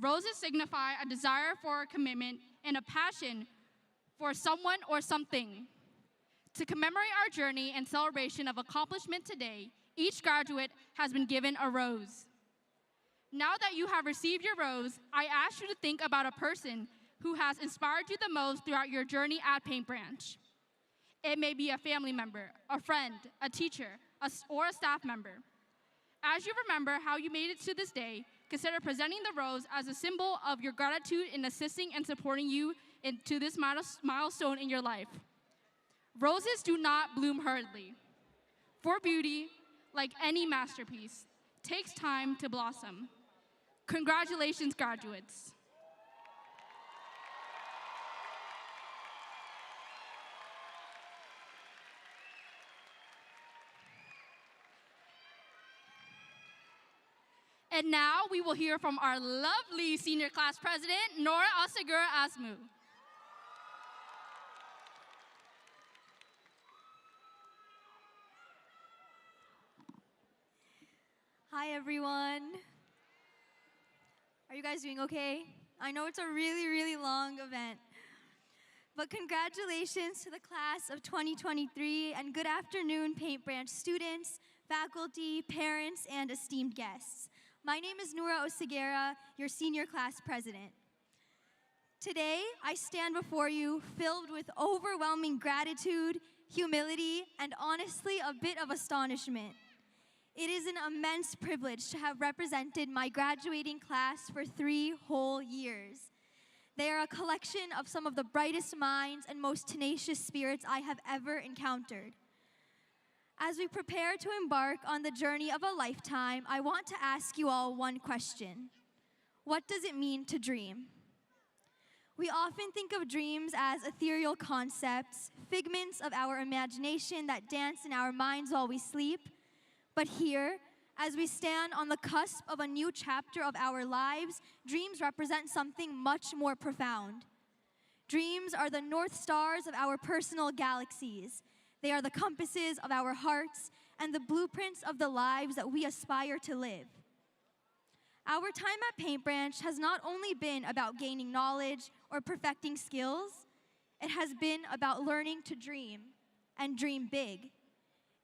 roses signify a desire for a commitment and a passion for someone or something. To commemorate our journey and celebration of accomplishment today, each graduate has been given a rose. Now that you have received your rose, I ask you to think about a person who has inspired you the most throughout your journey at Paint Branch. It may be a family member, a friend, a teacher, or a staff member. As you remember how you made it to this day, consider presenting the rose as a symbol of your gratitude in assisting and supporting you into this milestone in your life. Roses do not bloom hurriedly. For beauty, like any masterpiece, takes time to blossom. Congratulations, graduates. And now we will hear from our lovely senior class president, Nora Asagura Asmu. Hi, everyone. Are you guys doing okay? I know it's a really, really long event. But congratulations to the class of 2023, and good afternoon, Paint Branch students, faculty, parents, and esteemed guests. My name is Noura Oseguera, your senior class president. Today, I stand before you filled with overwhelming gratitude, humility, and honestly, a bit of astonishment. It is an immense privilege to have represented my graduating class for 3 whole years. They are a collection of some of the brightest minds and most tenacious spirits I have ever encountered. As we prepare to embark on the journey of a lifetime, I want to ask you all one question. What does it mean to dream? We often think of dreams as ethereal concepts, figments of our imagination that dance in our minds while we sleep. But here, as we stand on the cusp of a new chapter of our lives, dreams represent something much more profound. Dreams are the North Stars of our personal galaxies. They are the compasses of our hearts and the blueprints of the lives that we aspire to live. Our time at Paint Branch has not only been about gaining knowledge or perfecting skills, it has been about learning to dream and dream big.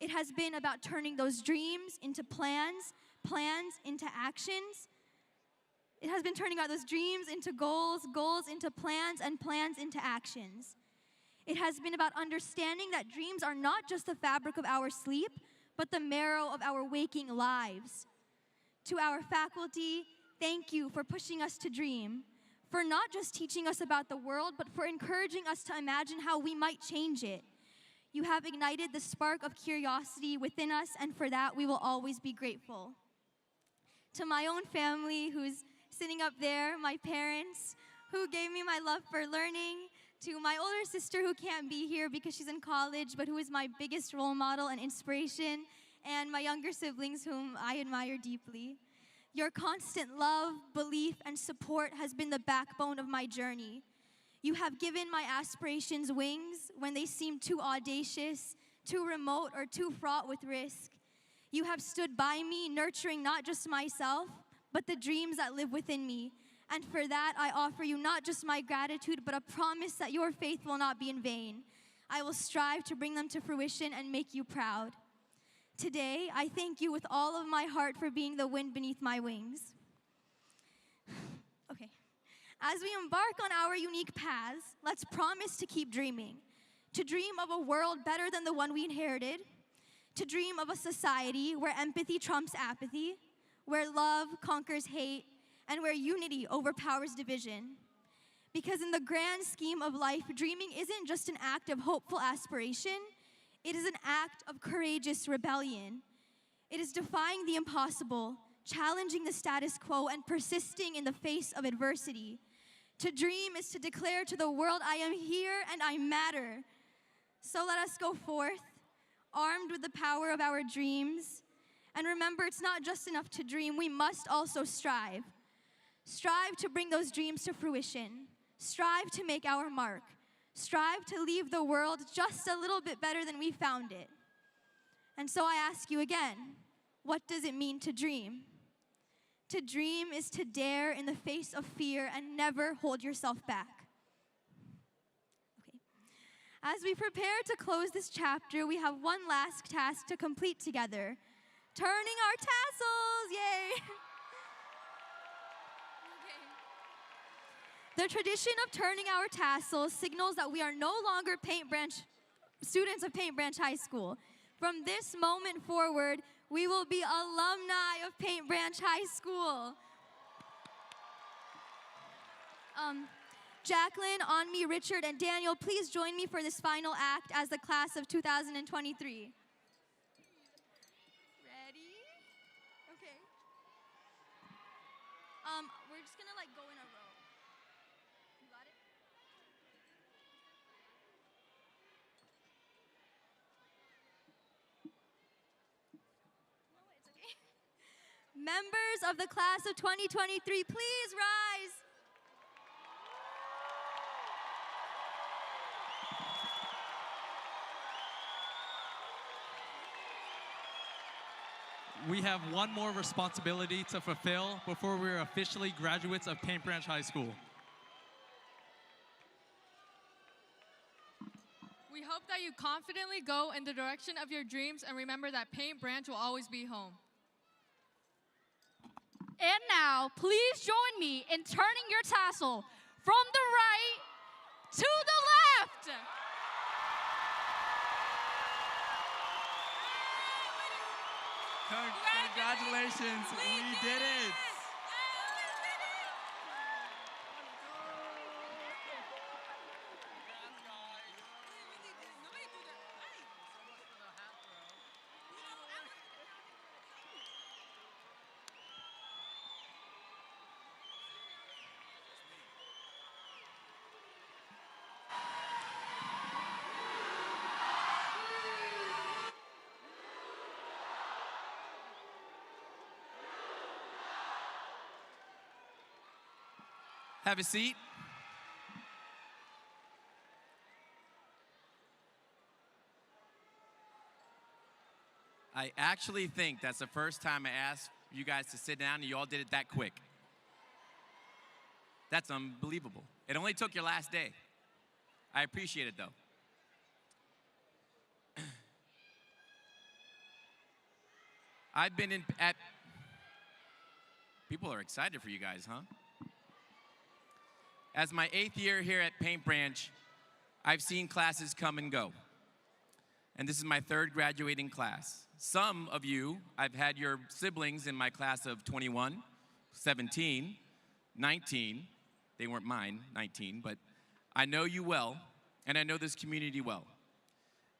It has been about turning those dreams into plans, plans into actions. It has been turning out those dreams into goals, goals into plans, and plans into actions. It has been about understanding that dreams are not just the fabric of our sleep, but the marrow of our waking lives. To our faculty, thank you for pushing us to dream, for not just teaching us about the world, but for encouraging us to imagine how we might change it. You have ignited the spark of curiosity within us, and for that we will always be grateful. To my own family who's sitting up there, my parents who gave me my love for learning, to my older sister who can't be here because she's in college, but who is my biggest role model and inspiration, and my younger siblings whom I admire deeply. Your constant love, belief, and support has been the backbone of my journey. You have given my aspirations wings when they seemed too audacious, too remote, or too fraught with risk. You have stood by me, nurturing not just myself, but the dreams that live within me. And for that, I offer you not just my gratitude, but a promise that your faith will not be in vain. I will strive to bring them to fruition and make you proud. Today, I thank you with all of my heart for being the wind beneath my wings. Okay. As we embark on our unique paths, let's promise to keep dreaming. To dream of a world better than the one we inherited. To dream of a society where empathy trumps apathy, where love conquers hate, and where unity overpowers division. Because in the grand scheme of life, dreaming isn't just an act of hopeful aspiration, it is an act of courageous rebellion. It is defying the impossible, challenging the status quo, and persisting in the face of adversity. To dream is to declare to the world, I am here and I matter. So let us go forth, armed with the power of our dreams. And remember, it's not just enough to dream, we must also strive. Strive to bring those dreams to fruition. Strive to make our mark. Strive to leave the world just a little bit better than we found it. And so I ask you again, what does it mean to dream? To dream is to dare in the face of fear and never hold yourself back. Okay. As we prepare to close this chapter, we have one last task to complete together. Turning our tassels, yay! The tradition of turning our tassels signals that we are no longer students of Paint Branch High School. From this moment forward, we will be alumni of Paint Branch High School. Jacqueline, Anmi, Richard, and Daniel, please join me for this final act as the class of 2023. Ready? Okay. We're just gonna go in a row. You got it? No, it's okay. Members of the class of 2023, please rise. We have one more responsibility to fulfill before we are officially graduates of Paint Branch High School. We hope that you confidently go in the direction of your dreams and remember that Paint Branch will always be home. And now, please join me in turning your tassel from the right to the left. Congratulations, we did it. Have a seat. I actually think that's the first time I asked you guys to sit down and you all did it that quick. That's unbelievable. It only took your last day. I appreciate it though. I've been at, people are excited for you guys, huh? As my 8th year here at Paint Branch, I've seen classes come and go. And this is my 3rd graduating class. Some of you, I've had your siblings in my class of 21, 17, 19. They weren't mine, 19, but I know you well, and I know this community well.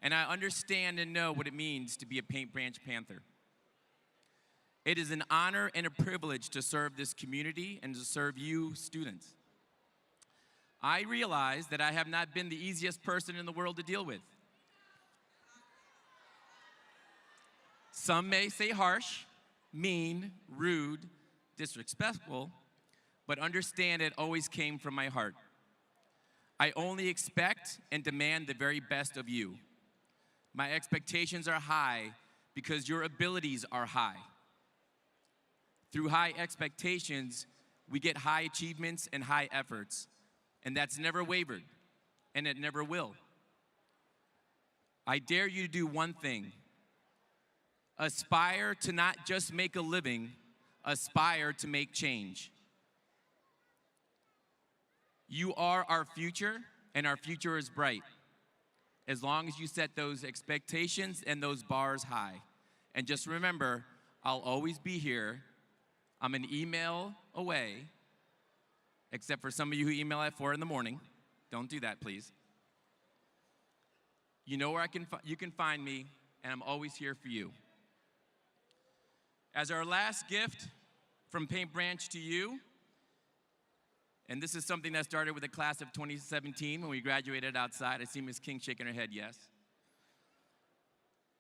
And I understand and know what it means to be a Paint Branch Panther. It is an honor and a privilege to serve this community and to serve you students. I realize that I have not been the easiest person in the world to deal with. Some may say harsh, mean, rude, disrespectful, but understand it always came from my heart. I only expect and demand the very best of you. My expectations are high because your abilities are high. Through high expectations, we get high achievements and high efforts. And that's never wavered, and it never will. I dare you to do one thing. Aspire to not just make a living, aspire to make change. You are our future, and our future is bright, as long as you set those expectations and those bars high. And just remember, I'll always be here. I'm an email away. Except for some of you who email at 4 in the morning. Don't do that, please. You know where you can find me, and I'm always here for you. As our last gift from Paint Branch to you, and this is something that started with the class of 2017 when we graduated outside. I see Ms. King shaking her head, yes.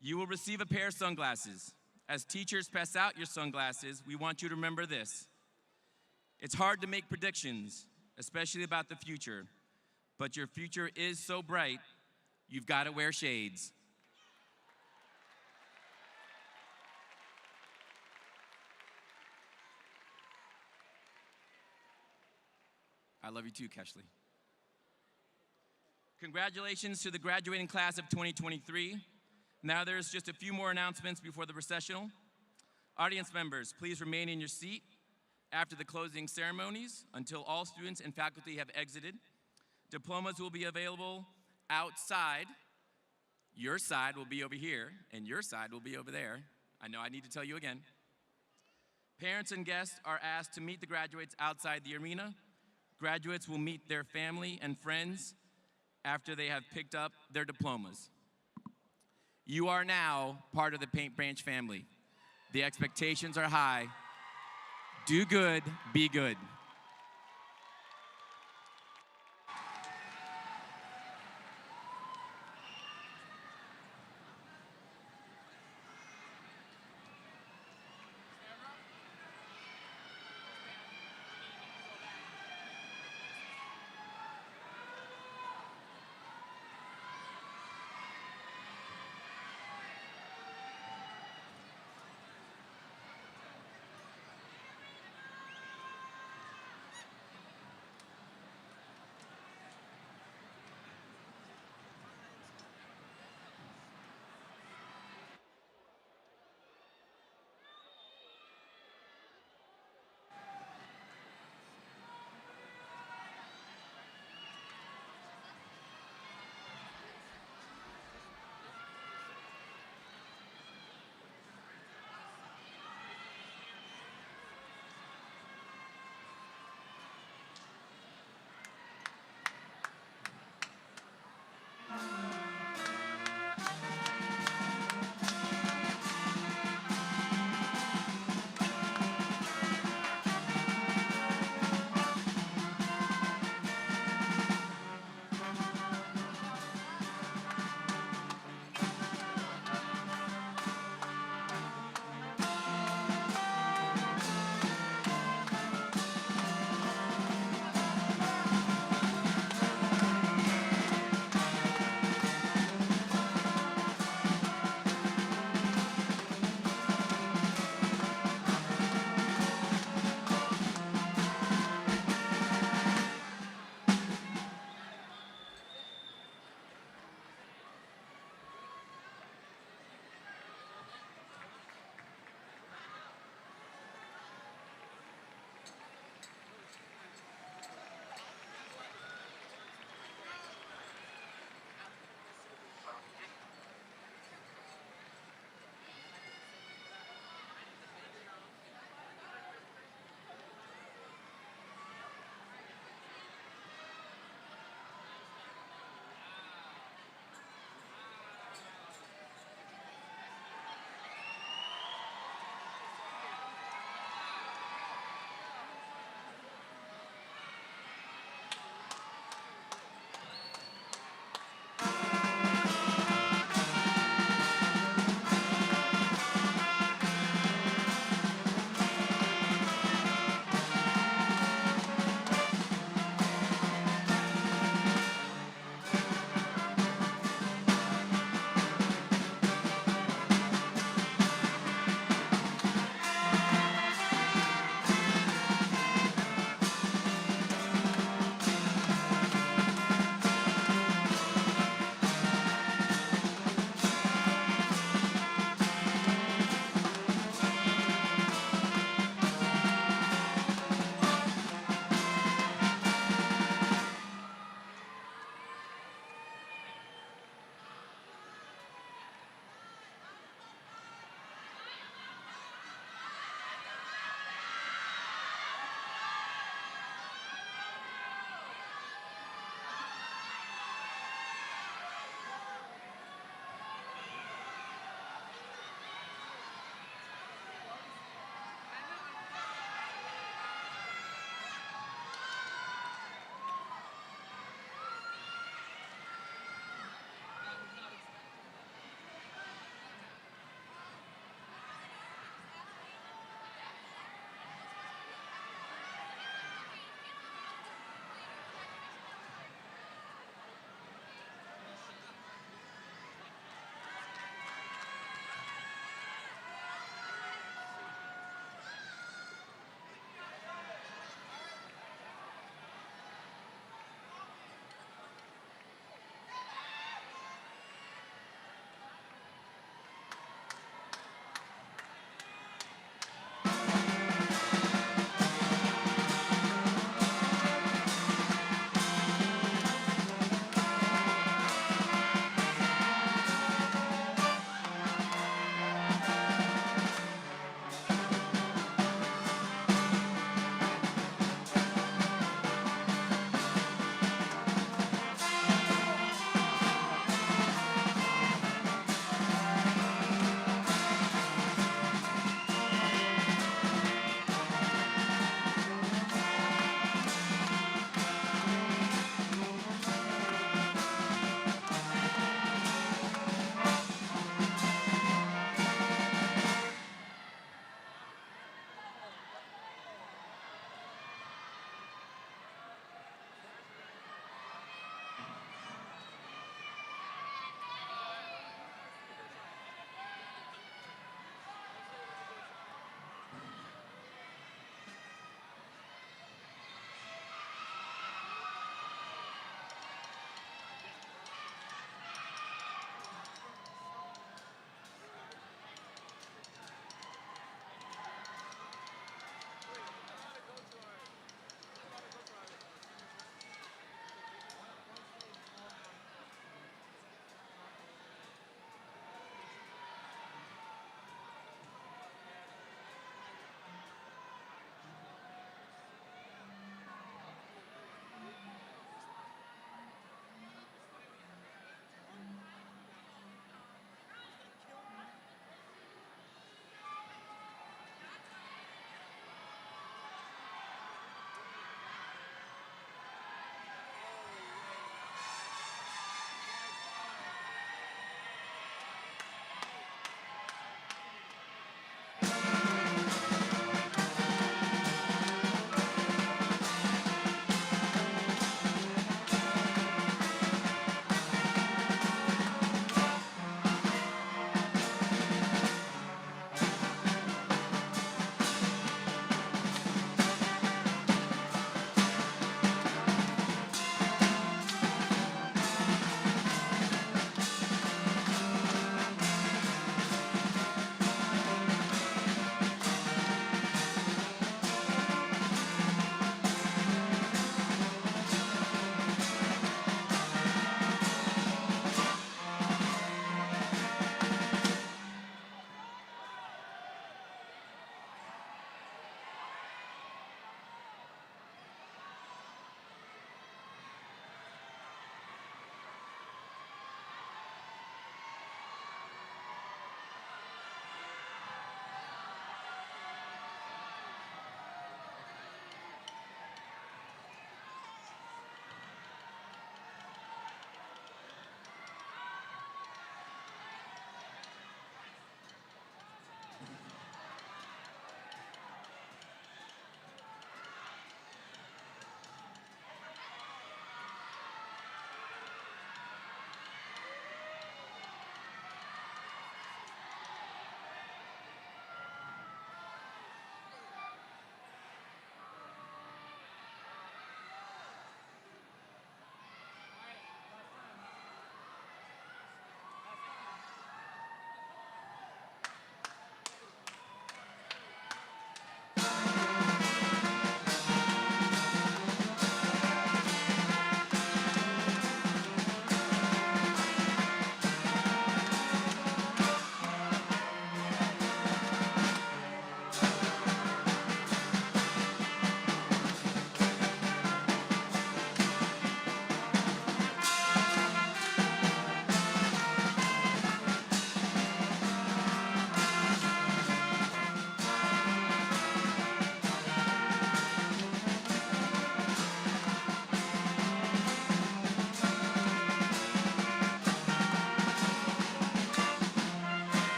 You will receive a pair of sunglasses. As teachers pass out your sunglasses, we want you to remember this. It's hard to make predictions, especially about the future, but your future is so bright, you've got to wear shades. I love you too, Keshley. Congratulations to the graduating class of 2023. Now there's just a few more announcements before the recessional. Audience members, please remain in your seat after the closing ceremonies until all students and faculty have exited. Diplomas will be available outside. Your side will be over here, and your side will be over there. I know I need to tell you again. Parents and guests are asked to meet the graduates outside the arena. Graduates will meet their family and friends after they have picked up their diplomas. You are now part of the Paint Branch family. The expectations are high. Do good, be good.